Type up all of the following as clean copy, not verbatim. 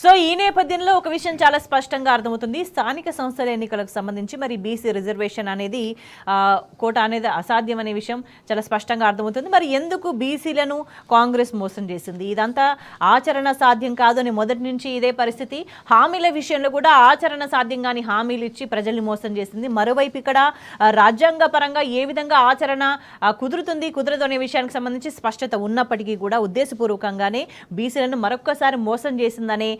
So ఈ నేపథ్యంలో ఒక విషయం చాలా స్పష్టంగా అర్థమవుతుంది. స్థానిక సంస్థల ఎన్నికలకు సంబంధించి మరి బీసీ రిజర్వేషన్ అనేది కోటా అనేది అసాధ్యం అనే విషయం చాలా స్పష్టంగా అర్థమవుతుంది. మరి ఎందుకు బీసీలను కాంగ్రెస్ మోసం చేసింది? ఇదంతా ఆచరణ సాధ్యం కాదు అని మొదటి నుంచి ఇదే పరిస్థితి. హామీల విషయంలో కూడా ఆచరణ సాధ్యం కాని హామీలు ఇచ్చి ప్రజల్ని మోసం చేసింది. మరోవైపు ఇక్కడ రాజ్యాంగ పరంగా ఏ విధంగా ఆచరణ కుదరదు అనే విషయానికి సంబంధించి స్పష్టత ఉన్నప్పటికీ కూడా ఉద్దేశపూర్వకంగానే బీసీలను మరొక్కసారి మోసం చేసిందనే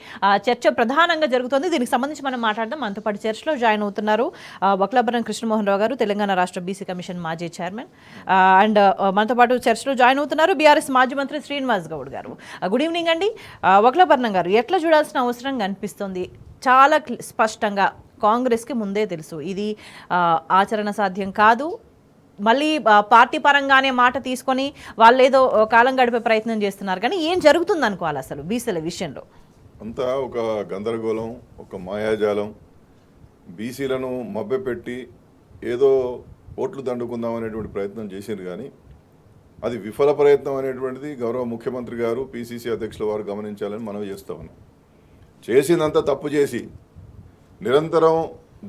చర్చ ప్రధానంగా జరుగుతుంది. దీనికి సంబంధించి మనం మాట్లాడదాం. మనతో పాటు చర్చలో జాయిన్ అవుతున్నారు వక్లాభరణం కృష్ణమోహన్ రావు గారు, తెలంగాణ రాష్ట్ర బీసీ కమిషన్ మాజీ చైర్మన్. అండ్ మనతో పాటు చర్చలో జాయిన్ అవుతున్నారు బీఆర్ఎస్ మాజీ మంత్రి శ్రీనివాస్ గౌడ్ గారు. గుడ్ ఈవినింగ్ అండి. వక్లాభరణం గారు, ఎట్లా చూడాల్సిన అవసరం కనిపిస్తుంది? చాలా స్పష్టంగా కాంగ్రెస్కి ముందే తెలుసు ఇది ఆచరణ సాధ్యం కాదు. మళ్ళీ పార్టీ పరంగానే మాట తీసుకొని వాళ్ళు ఏదో కాలం గడిపే ప్రయత్నం చేస్తున్నారు. కానీ ఏం జరుగుతుంది అనుకోవాలి అసలు బీసీల విషయంలో? అంతా ఒక గందరగోళం, ఒక మాయాజాలం. బీసీలను మభ్యపెట్టి ఏదో ఓట్లు దండుకుందాం అనేటువంటి ప్రయత్నం చేశారు. కానీ అది విఫల ప్రయత్నం అనేటువంటిది గౌరవ ముఖ్యమంత్రి గారు, పిసిసి అధ్యక్షుల వారు గమనించాలని మనం చేస్తా ఉన్నాం. చేసిందంతా తప్పు చేసి నిరంతరం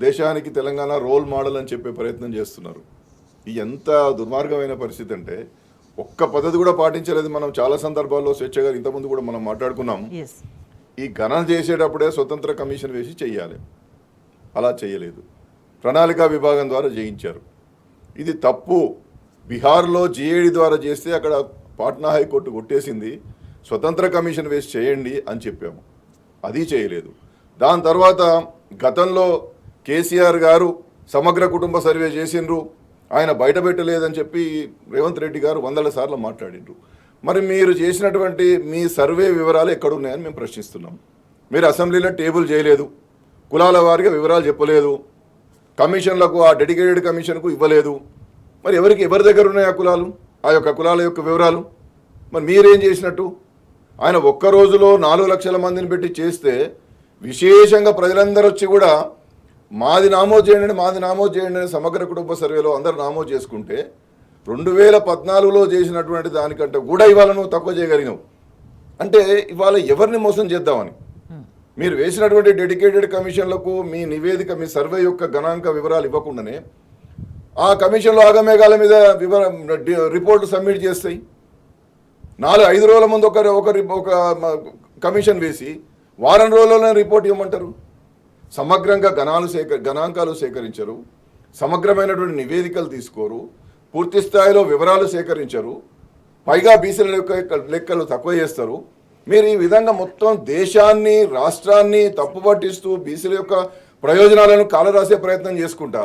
దేశానికి తెలంగాణ రోల్ మోడల్ అని చెప్పే ప్రయత్నం చేస్తున్నారు. ఇది ఎంత దుర్మార్గమైన పరిస్థితి అంటే ఒక్క పద్ధతి కూడా పాటించలేదు. మనం చాలా సందర్భాల్లో స్వేచ్ఛగా ఇంతకుముందు కూడా మనం మాట్లాడుకున్నాం. ఈ గణన చేసేటప్పుడే స్వతంత్ర కమిషన్ వేసి చెయ్యాలి, అలా చేయలేదు. ప్రణాళికా విభాగం ద్వారా చేయించారు. ఇది తప్పు. బీహార్లో జిఏడి ద్వారా చేస్తే అక్కడ పాట్నా హైకోర్టు కొట్టేసింది. స్వతంత్ర కమిషన్ వేసి చేయండి అని చెప్పాము, అది చేయలేదు. దాని తర్వాత గతంలో కేసీఆర్ గారు సమగ్ర కుటుంబ సర్వే చేసిండ్రు, ఆయన బయట పెట్టలేదని చెప్పి రేవంత్ రెడ్డి గారు 100 సార్లు మాట్లాడిండ్రు. మరి మీరు చేసినటువంటి మీ సర్వే వివరాలు ఎక్కడున్నాయని మేము ప్రశ్నిస్తున్నాం. మీరు అసెంబ్లీలో టేబుల్ చేయలేదు, కులాల వారిగా వివరాలు చెప్పలేదు, కమిషన్లకు ఆ డెడికేటెడ్ కమిషన్కు ఇవ్వలేదు. మరి ఎవరి దగ్గర ఉన్నాయి ఆ కులాలు, ఆ యొక్క కులాల యొక్క వివరాలు? మరి మీరేం చేసినట్టు? ఆయన ఒక్క రోజులో 4 లక్షల మందిని పెట్టి చేస్తే విశేషంగా ప్రజలందరూ వచ్చి కూడా మాది నమోదు చేయండి అని సమగ్ర కుటుంబ సర్వేలో అందరూ నమోదు చేసుకుంటే 2014లో చేసినటువంటి దానికంటే కూడా ఇవాళ నువ్వు తక్కువ చేయగలిగినావు. అంటే ఇవాళ ఎవరిని మోసం చేద్దామని మీరు వేసినటువంటి డెడికేటెడ్ కమిషన్లకు మీ నివేదిక, మీ సర్వే యొక్క గణాంక వివరాలు ఇవ్వకుండానే ఆ కమిషన్లో ఆగమేఘాల మీద రిపోర్టు సబ్మిట్ చేస్తాయి. 4-5 రోజుల ముందు ఒక కమిషన్ వేసి వారం రోజుల్లోనే రిపోర్ట్ ఇవ్వమంటారు. సమగ్రంగా గణాంకాలు సేకరించరు, సమగ్రమైనటువంటి నివేదికలు తీసుకోరు, పూర్తి స్థాయిలో వివరాలు సేకరించరు, పైగా బీసీల లెక్కలు తక్కువ చేస్తారు. మీరు ఈ విధంగా మొత్తం దేశాన్ని, రాష్ట్రాన్ని తప్పుపట్టిస్తూ బీసీల యొక్క ప్రయోజనాలను కాలరాసే ప్రయత్నం చేసుకుంటా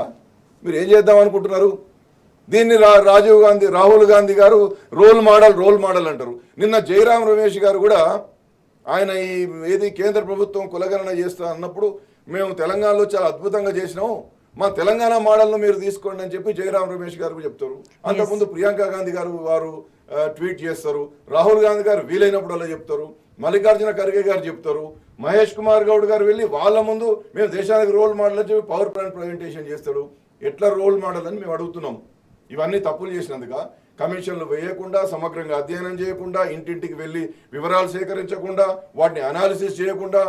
మీరు ఏం చేద్దాం అనుకుంటున్నారు? దీన్ని రాహుల్ గాంధీ గారు రోల్ మోడల్ అంటారు. నిన్న జయరాం రమేష్ గారు కూడా ఆయన ఏది కేంద్ర ప్రభుత్వం కులగణన చేస్తా అన్నప్పుడు మేము తెలంగాణలో చాలా అద్భుతంగా చేసినాం, మా తెలంగాణ మోడల్ను మీరు తీసుకోండి అని చెప్పి జయరాం రమేష్ గారు చెప్తారు. అంతకుముందు ప్రియాంక గాంధీ గారు వారు ట్వీట్ చేస్తారు, రాహుల్ గాంధీ గారు వీలైనప్పుడు అలా చెప్తారు, మల్లికార్జున ఖర్గే గారు చెప్తారు, మహేష్ కుమార్ గౌడ్ గారు వెళ్ళి వాళ్ళ ముందు మేము దేశానికి రోల్ మోడల్ అని చెప్పి పవర్ పాయింట్ ప్రజెంటేషన్ చేస్తాడు. ఎట్లా రోల్ మోడల్ అని మేము అడుగుతున్నాం. ఇవన్నీ తప్పులు చేసినందుక కమిషన్లు వేయకుండా, సమగ్రంగా అధ్యయనం చేయకుండా, ఇంటింటికి వెళ్ళి వివరాలు సేకరించకుండా, వాటిని అనాలిసిస్ చేయకుండా,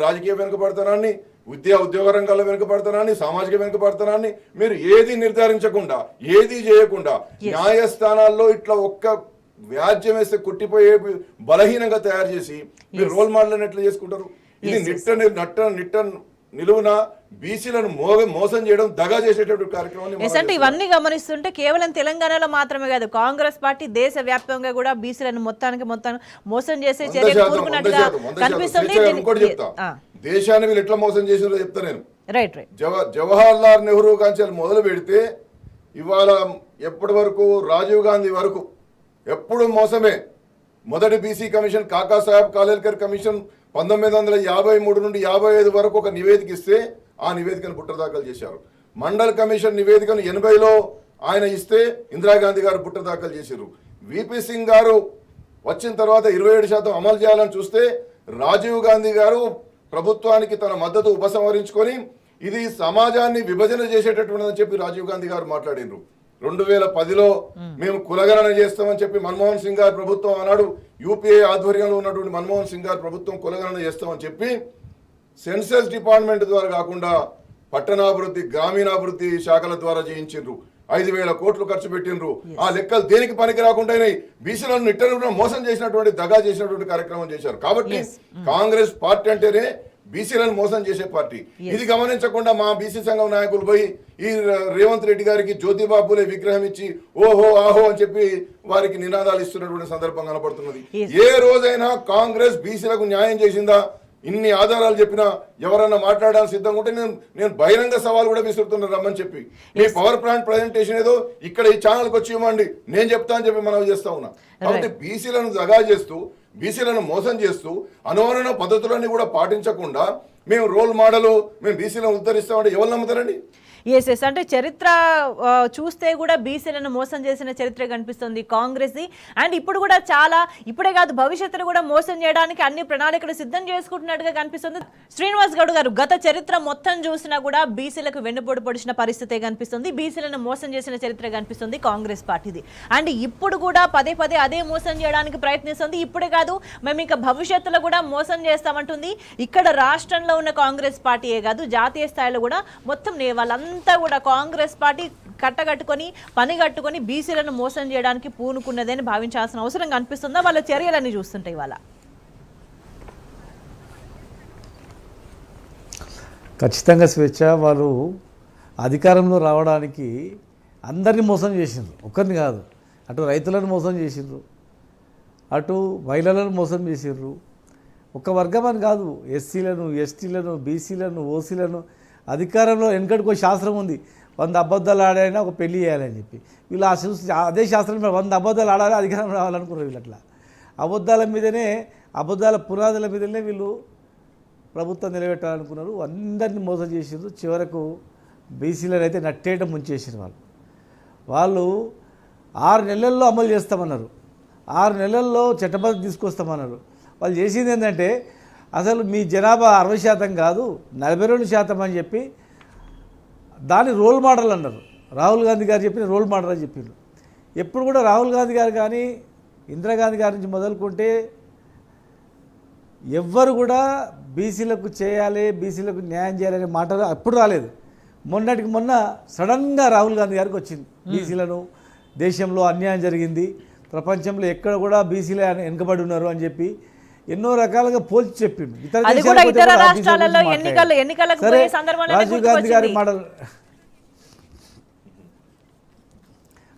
రాజకీయ వెనుకబడతానాన్ని, ఉద్యోగ రంగాల్లో వెనుకబడతానాన్ని, సామాజిక వెనుకబడతానాన్ని మీరు ఏది నిర్ధారించకుండా, ఏది చేయకుండా న్యాయస్థానాల్లో ఇట్లా ఒక్క వ్యాజ్యం వేస్తే కొట్టిపోయే బలహీనంగా తయారు చేసి మీరు రోల్ మోడల్ ఎట్లా చేసుకుంటారు? ఇది నిట్ట నిలువున బీసీలను మోసం చేయడం, దగా చేసేటటువంటి కార్యక్రమం. అంటే ఇవన్నీ గమనిస్తుంటే కేవలం తెలంగాణలో మాత్రమే కాదు, కాంగ్రెస్ పార్టీ దేశ వ్యాప్తంగా కూడా బీసీలను మొత్తానికి మోసం చేసే చర్యలు కూరుకున్నట్టుగా కనిపిస్తుంది. దేశాన్ని వీళ్ళు ఎట్లా మోసం చేసినారో చెప్తా నేను. రైట్. జవహర్ లాల్ నెహ్రూ కాంచెలు మొదలు పెడితే ఇవాళ ఎప్పటి వరకు రాజీవ్ గాంధీ వరకు ఎప్పుడు మోసమే. మొదటి బీసీ కమిషన్ కాకా సాహెబ్ కాలేల్కర్ కమిషన్ 1953 నుండి 55 వరకు ఒక నివేదిక ఇస్తే ఆ నివేదికను బుట్టదాఖలు చేశారు. మండల్ కమిషన్ నివేదికను 80లో ఆయన ఇస్తే ఇందిరాగాంధీ గారు బుట్టదాఖలు చేశారు. విపి సింగ్ గారు వచ్చిన తర్వాత 27% అమలు చేయాలని చూస్తే రాజీవ్ గాంధీ గారు ప్రభుత్వానికి తన మద్దతు ఉపసంహరించుకొని ఇది సమాజాన్ని విభజన చేసేటటువంటిదని చెప్పి రాజీవ్ గాంధీ గారు మాట్లాడినారు. 2010లో మేము కులగణన చేస్తామని చెప్పి మన్మోహన్ సింగ్ గారి ప్రభుత్వం ఆనాడు యూపీఏ ఆధ్వర్యంలో ఉన్నటువంటి మన్మోహన్ సింగ్ గారి ప్రభుత్వం కులగణన చేస్తామని చెప్పి సెన్సస్ డిపార్ట్మెంట్ ద్వారా కాకుండా పట్టణాభివృద్ధి గ్రామీణాభివృద్ధి శాఖల ద్వారా చేయించిండ్రు. 5,000 కోట్లు ఖర్చు పెట్టిండ్రు. ఆ లెక్కలు దేనికి పనికి రాకుండా బీసీలను నిట్టన మోసం చేసినటువంటి దగా చేసినటువంటి కార్యక్రమం చేశారు. కాబట్టి కాంగ్రెస్ పార్టీ అంటేనే బీసీలను మోసం చేసే పార్టీ. ఇది గమనించకుండా మా బీసీ సంఘం నాయకులు పోయి ఈ రేవంత్ రెడ్డి గారికి జ్యోతిబాబులే విగ్రహం ఇచ్చి ఓహో ఆహో అని చెప్పి వారికి నినాదాలు ఇస్తున్నటువంటి సందర్భం కనపడుతున్నది. ఏ రోజైనా కాంగ్రెస్ బీసీలకు న్యాయం చేసిందా? ఇన్ని ఆధారాలు చెప్పినా ఎవరన్నా మాట్లాడాలని సిద్ధంగా ఉంటే నేను బహిరంగ సవాల్ కూడా విసురుతున్నా రమ్మని చెప్పి. మీ పవర్ ప్లాంట్ ప్రజెంటేషన్ ఏదో ఇక్కడ ఈ ఛానల్కి వచ్చి ఇవ్వండి, నేను చెప్తా అని చెప్పి మనం చేస్తా ఉన్నా. కాబట్టి బీసీలను దగా చేస్తూ బీసీలను మోసం చేస్తూ అనువరణ పద్ధతులన్నీ కూడా పాటించకుండా మేము రోల్ మోడల్ మేము బీసీలను ఉద్ధరిస్తామంటే ఎవరు నమ్ముతారండి? ఎస్ అంటే చరిత్ర చూస్తే కూడా బీసీలను మోసం చేసిన చరిత్ర కనిపిస్తుంది కాంగ్రెస్ది. అండ్ ఇప్పుడు కూడా చాలా ఇప్పుడే కాదు భవిష్యత్తులో కూడా మోసం చేయడానికి అన్ని ప్రణాళికలు సిద్ధం చేసుకుంటున్నట్టుగా కనిపిస్తుంది. శ్రీనివాస్ గౌడ్ గారు, గత చరిత్ర మొత్తం చూసినా కూడా బీసీలకు వెన్నుపోటు పొడిచిన పరిస్థితే కనిపిస్తుంది, బీసీలను మోసం చేసిన చరిత్ర కనిపిస్తుంది కాంగ్రెస్ పార్టీది. అండ్ ఇప్పుడు కూడా పదే పదే అదే మోసం చేయడానికి ప్రయత్నిస్తుంది. ఇప్పుడే కాదు మేము ఇంకా భవిష్యత్తులో కూడా మోసం చేస్తామంటుంది. ఇక్కడ రాష్ట్రంలో ఉన్న కాంగ్రెస్ పార్టీయే కాదు జాతీయ స్థాయిలో కూడా మొత్తం వాళ్ళంతా కూడా కాంగ్రెస్ పార్టీ కట్టగట్టుకొని పని కట్టుకొని బీసీలను మోసం చేయడానికి పూనుకున్నదని భావించాల్సిన అవసరం కనిపిస్తుందా వాళ్ళ చర్యలన్నీ చూస్తుంటాయి? వాళ్ళ ఖచ్చితంగా స్వేచ్ఛ వాళ్ళు అధికారంలో రావడానికి అందరినీ మోసం చేసిండ్రు, ఒక్కరిని కాదు. అటు రైతులను మోసం చేసిండ్రు, అటు మహిళలను మోసం చేసిండ్రు. ఒక వర్గం అని కాదు, ఎస్సీలను ఎస్టీలను బీసీలను ఓసీలను. అధికారంలో వెనకటికి శాస్త్రం ఉంది, 100 అబద్ధాలు ఆడైనా ఒక పెళ్లి చేయాలని చెప్పి. వీళ్ళు అదే శాస్త్రం 100 అబద్ధాలు ఆడాలి అధికారం రావాలనుకున్నారు. వీళ్ళు అట్లా అబద్ధాల మీదనే అబద్ధాల పునాదుల మీదనే వీళ్ళు ప్రభుత్వం నిలబెట్టాలనుకున్నారు. అందరినీ మోసం చేసిండ్రు. చివరకు బీసీలను అయితే నట్టేయటం ముంచేసారు. వాళ్ళు 6 నెలల్లో అమలు చేస్తామన్నారు, 6 నెలల్లో చట్టబద్ధత తీసుకొస్తామన్నారు. వాళ్ళు చేసింది ఏంటంటే అసలు మీ జనాభా 60% కాదు 42% అని చెప్పి దాన్ని రోల్ మోడల్ అన్నారు. రాహుల్ గాంధీ గారు చెప్పిన రోల్ మోడల్ అని చెప్పారు. ఎప్పుడు కూడా రాహుల్ గాంధీ గారు కానీ ఇందిరాగాంధీ గారి నుంచి మొదలుకుంటే ఎవ్వరు కూడా బీసీలకు చేయాలి బీసీలకు న్యాయం చేయాలనే మాటలు ఎప్పుడు రాలేదు. మొన్నటికి మొన్న సడన్గా రాహుల్ గాంధీ గారికి వచ్చింది. బీసీలను దేశంలో అన్యాయం జరిగింది, ప్రపంచంలో ఎక్కడ కూడా బీసీలే వెనుకబడి ఉన్నారు అని చెప్పి ఎన్నో రకాలుగా పోల్చి చెప్పిండు. రాజీవ్ గాంధీ గారి మోడల్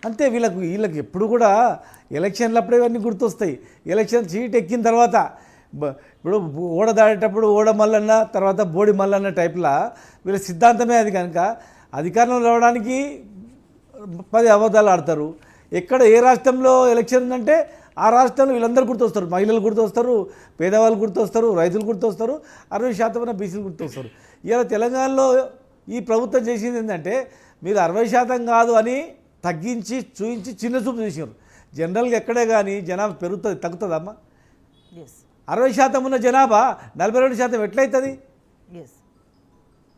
అంతే. వీళ్ళకి ఎప్పుడు కూడా ఎలక్షన్లప్పుడే ఇవన్నీ గుర్తొస్తాయి. ఎలక్షన్ సీట్ ఎక్కిన తర్వాత ఇప్పుడు ఓడ దాడేటప్పుడు ఓడ మల్లన్న తర్వాత బోడి మల్లన్న టైప్లా వీళ్ళ సిద్ధాంతమే అది. కనుక అధికారంలో రావడానికి 10 అబద్ధాలు ఆడతారు. ఎక్కడ ఏ రాష్ట్రంలో ఎలక్షన్ ఉందంటే ఆ రాష్ట్రంలో వీళ్ళందరూ గుర్తొస్తారు. మహిళలు గుర్తొస్తారు, పేదవాళ్ళు గుర్తొస్తారు, రైతులు గుర్తొస్తారు, 60% బీసీలు గుర్తొస్తారు. ఇలా తెలంగాణలో ఈ ప్రభుత్వం చేసింది ఏంటంటే మీరు 60% కాదు అని తగ్గించి చూపించి చిన్న చూపు చూసారు. జనరల్గా ఎక్కడే కానీ జనాభా పెరుగుతుంది తగ్గుతుందమ్మా? 60% ఉన్న జనాభా 42% ఎట్లయితుంది?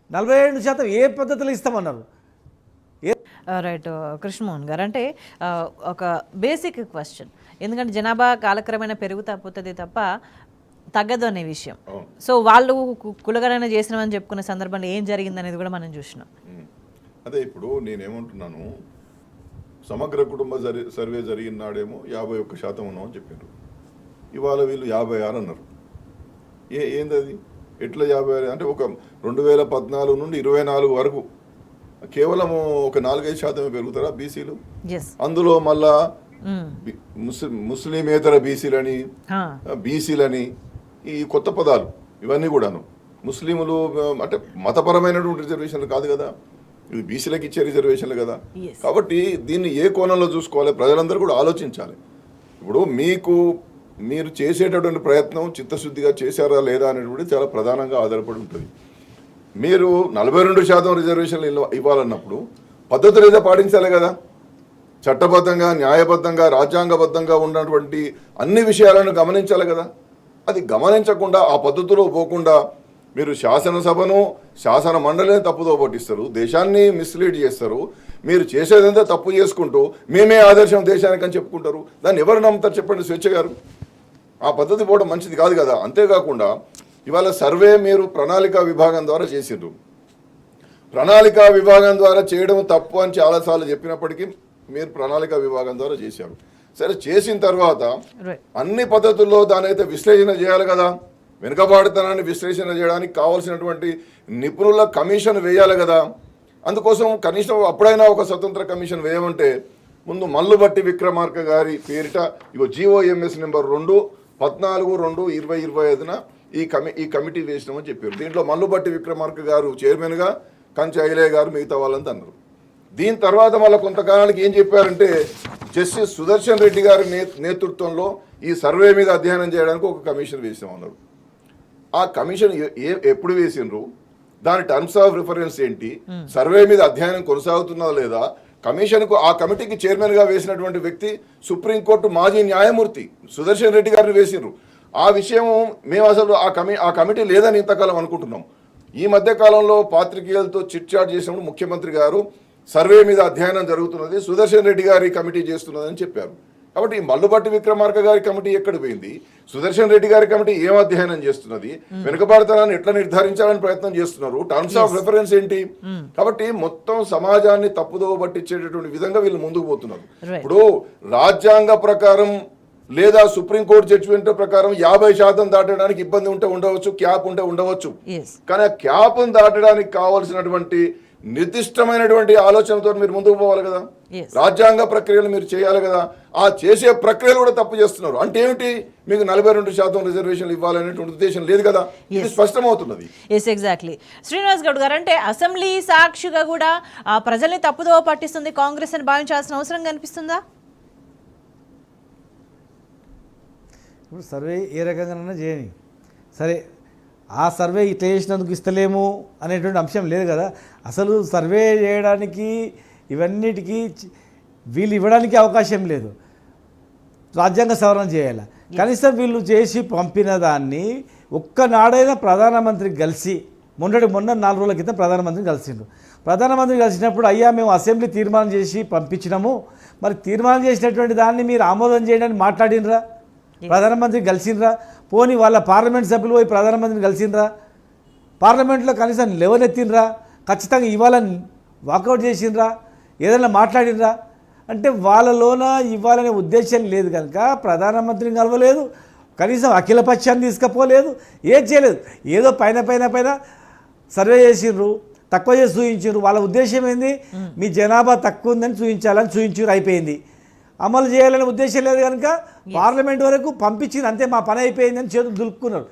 47% ఏ పద్ధతిలో ఇస్తామన్నారు? రైట్ కృష్ణమోహన్ గారు, అంటే ఒక బేసిక్ క్వశ్చన్, ఎందుకంటే జనాభా కాలక్రమేణా పెరుగుతా పోతుంది తప్ప తగ్గదు అనే విషయం. సో వాళ్ళు కులగణన చేసినామని చెప్పుకునే సందర్భంలో ఏం జరిగింది అనేది కూడా మనం చూసినాం. అదే ఇప్పుడు నేనేమంటున్నాను, సమగ్ర కుటుంబ సర్వే జరిగిన నాడేమో 51% ఉన్నామని చెప్పారు. ఇవాళ వీళ్ళు 56 అన్నారు. ఏంది అది? ఎట్లా 56 అంటే ఒక 2014 నుండి 24 వరకు కేవలం ఒక 4-5% పెరుగుతారా బీసీలు? అందులో మళ్ళా ముస్లిమేతర బీసీలని బీసీలని ఈ కొత్త పదాలు ఇవన్నీ కూడాను. ముస్లింలు అంటే మతపరమైనటువంటి రిజర్వేషన్లు కాదు కదా, ఇది బీసీలకు ఇచ్చే రిజర్వేషన్లు కదా. కాబట్టి దీన్ని ఏ కోణంలో చూసుకోవాలి ప్రజలందరూ కూడా ఆలోచించాలి. ఇప్పుడు మీరు చేసేటటువంటి ప్రయత్నం చిత్తశుద్ధిగా చేశారా లేదా అనేటువంటి చాలా ప్రధానంగా ఆధారపడి ఉంటుంది. మీరు 42% రిజర్వేషన్లు ఇవ్వాలన్నప్పుడు పద్ధతులు ఏదో పాటించాలి కదా. చట్టబద్ధంగా న్యాయబద్ధంగా రాజ్యాంగబద్ధంగా ఉన్నటువంటి అన్ని విషయాలను గమనించాలి కదా. అది గమనించకుండా ఆ పద్ధతిలో పోకుండా మీరు శాసనసభను శాసన మండలిని తప్పుదో పట్టిస్తారు, దేశాన్ని మిస్లీడ్ చేస్తారు. మీరు చేసేదంతా తప్పు చేసుకుంటూ మేమే ఆదర్శం దేశానికి అని చెప్పుకుంటారు. దాన్ని ఎవరు నమ్ముతారు చెప్పండి స్వేచ్ఛ గారు? ఆ పద్ధతి పోవడం మంచిది కాదు కదా. అంతేకాకుండా ఇవాళ సర్వే మీరు ప్రణాళికా విభాగం ద్వారా చేసిండ్రు. ప్రణాళికా విభాగం ద్వారా చేయడం తప్పు అని చాలాసార్లు చెప్పినప్పటికీ మీరు ప్రణాళికా విభాగం ద్వారా చేశారు. సరే, చేసిన తర్వాత అన్ని పద్ధతుల్లో దాని అయితే విశ్లేషణ చేయాలి కదా. వెనుకబాటుతనాన్ని విశ్లేషణ చేయడానికి కావాల్సినటువంటి నిపుణుల కమిషన్ వేయాలి కదా. అందుకోసం కనీసం అప్పుడైనా ఒక స్వతంత్ర కమిషన్ వేయమంటే ముందు మల్లుబట్టి విక్రమార్క గారి పేరిట ఇగో GOMS నెంబర్ 2/14/2/2025 ఈ కమిటీ వేసినామని చెప్పారు. దీంట్లో మల్లుబట్టి విక్రమార్క గారు చైర్మన్గా, కంచె ఐలయ్య గారు మిగతా వాళ్ళంతా అన్నారు. దీని తర్వాత మళ్ళీ కొంతకాలానికి ఏం చెప్పారంటే జస్టిస్ సుదర్శన్ రెడ్డి గారి నేతృత్వంలో ఈ సర్వే మీద అధ్యయనం చేయడానికి ఒక కమిషన్ వేసామన్నారు. ఆ కమిషన్ ఎప్పుడు వేసిండ్రు, దాని టర్మ్స్ ఆఫ్ రిఫరెన్స్ ఏంటి, సర్వే మీద అధ్యయనం కొనసాగుతున్నదా లేదా, ఆ కమిటీకి చైర్మన్గా వేసినటువంటి వ్యక్తి సుప్రీంకోర్టు మాజీ న్యాయమూర్తి సుదర్శన్ రెడ్డి గారిని వేసిండ్రు. ఆ విషయం మేము అసలు ఆ కమిటీ లేదని ఇంతకాలం అనుకుంటున్నాం. ఈ మధ్య కాలంలో పాత్రికేయులతో చిట్ చాట్ చేసినప్పుడు ముఖ్యమంత్రి గారు సర్వే మీద అధ్యయనం జరుగుతున్నది, సుదర్శన్ రెడ్డి గారి కమిటీ చేస్తున్నదని చెప్పారు. కాబట్టి ఈ మల్లుబట్టి విక్రమార్క గారి కమిటీ ఎక్కడ పోయింది, సుదర్శన్ రెడ్డి గారి కమిటీ ఏం అధ్యయనం చేస్తున్నది, వెనుకబాటుతనాన్ని ఎట్లా నిర్ధారించాలని ప్రయత్నం చేస్తున్నారు, టర్మ్స్ ఆఫ్ రెఫరెన్స్ ఏంటి. కాబట్టి మొత్తం సమాజాన్ని తప్పుదోవ పట్టించేటటువంటి విధంగా వీళ్ళు ముందుకు పోతున్నారు. ఇప్పుడు రాజ్యాంగ ప్రకారం లేదా సుప్రీంకోర్టు జడ్జిమెంట్ ప్రకారం 50% దాటడానికి ఇబ్బంది ఉంటే ఉండవచ్చు, క్యాప్ ఉంటే ఉండవచ్చు. కానీ ఆ క్యాప్ను దాటడానికి కావాల్సినటువంటి నిర్దిష్టమైనటువంటి ఆలోచనతో మీరు ముందుకు పోవాలి కదా. రాజ్యాంగ ప్రక్రియలు మీరు చేయాలి కదా. ఆ చేసే ప్రక్రియలు కూడా తప్పు చేస్తున్నారు. అంటే ఏమిటి, మీకు 42% రిజర్వేషన్లు ఇవ్వాలనేటువంటి ఉద్దేశం లేదు కదా. ఇది స్పష్టమవుతున్నది. ఎగ్జాక్ట్లీ. శ్రీనివాస్ గౌడ్ గారు, అంటే అసెంబ్లీ సాక్షిగా కూడా ప్రజల్ని తప్పుదోవ పట్టిస్తుంది కాంగ్రెస్ అని భావించాల్సిన అవసరం కనిపిస్తుందా? ఇప్పుడు సర్వే ఏ రకంగానైనా చేయని, సరే ఆ సర్వే ఇట్లా చేసినందుకు ఇస్తలేము అనేటువంటి అంశం లేదు కదా. అసలు సర్వే చేయడానికి ఇవన్నిటికీ వీళ్ళు ఇవ్వడానికి అవకాశం లేదు. రాజ్యాంగ సవరణ చేయాలి. కనీసం వీళ్ళు చేసి పంపిన దాన్ని ఒక్కనాడైనా ప్రధానమంత్రికి కలిసి మొన్న 4 రోజుల క్రితం ప్రధానమంత్రిని కలిసిండ్రు. ప్రధానమంత్రి కలిసినప్పుడు అయ్యా మేము అసెంబ్లీ తీర్మానం చేసి పంపించినాము, మరి తీర్మానం చేసినటువంటి దాన్ని మీరు ఆమోదం చేయడానికి మాట్లాడినరా? ప్రధానమంత్రి కలిసిండ్రా? పోనీ వాళ్ళ పార్లమెంట్ సభ్యులు పోయి ప్రధానమంత్రిని కలిసిండ్రా? పార్లమెంట్లో కనీసం లేవనెత్తినరా? ఖచ్చితంగా ఇవ్వాలని వాకౌట్ చేసిండ్రా? ఏదైనా మాట్లాడినరా? అంటే వాళ్ళలోన ఇవ్వాలనే ఉద్దేశం లేదు కనుక ప్రధానమంత్రిని కలవలేదు, కనీసం అఖిలపక్షాన్ని తీసుకుపోలేదు, ఏం చేయలేదు. ఏదో పైన సర్వే చేసిండ్రు, తక్కువ చేసి చూపించారు. వాళ్ళ ఉద్దేశం ఏంది, మీ జనాభా తక్కువ ఉందని చూపించాలని చూపించారు, అయిపోయింది. అమలు చేయాలనే ఉద్దేశం లేదు కనుక పార్లమెంట్ వరకు పంపించింది, అంతే మా పని అయిపోయింది అని చేతులు దులుపుకున్నారు.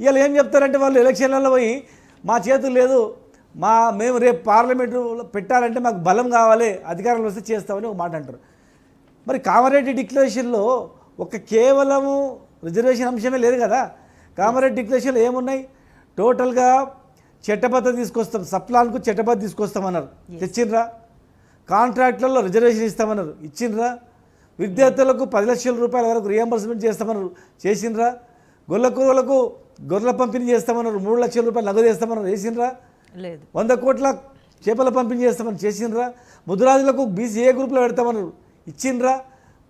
ఇవాళ ఏం చెప్తారంటే వాళ్ళు ఎలక్షన్లలో పోయి మా చేతులు లేదు, మేము రేపు పార్లమెంటు పెట్టాలంటే మాకు బలం కావాలి, అధికారంలో వస్తే చేస్తామని ఒక మాట అంటారు. మరి కామారెడ్డి డిక్లరేషన్లో కేవలము రిజర్వేషన్ అంశమే లేదు కదా. కామారెడ్డి డిక్లరేషన్లో ఏమున్నాయి, టోటల్గా చట్టబద్ధత తీసుకొస్తాం, సప్లాన్కు చట్టబద్ధత తీసుకొస్తామన్నారు, తెచ్చిండ్రా? కాంట్రాక్టులలో రిజర్వేషన్ ఇస్తామన్నారు, ఇచ్చిండ్రా? విద్యార్థులకు 10 లక్షల రూపాయల వరకు రియంబర్స్మెంట్ చేస్తామన్నారు, చేసిండ్రా? గొర్రెలకు గొర్రెల పంపిణీ చేస్తామన్నారు, 3 లక్షల రూపాయలు నగదు చేస్తామన్నారు, చేసిండ్రా? లేదు. 100 కోట్ల చేపల పంపిణీ చేస్తామని చేసిండ్రా? ముద్రాజులకు BCA గ్రూప్లో పెడతామన్నారు, ఇచ్చిండ్రా?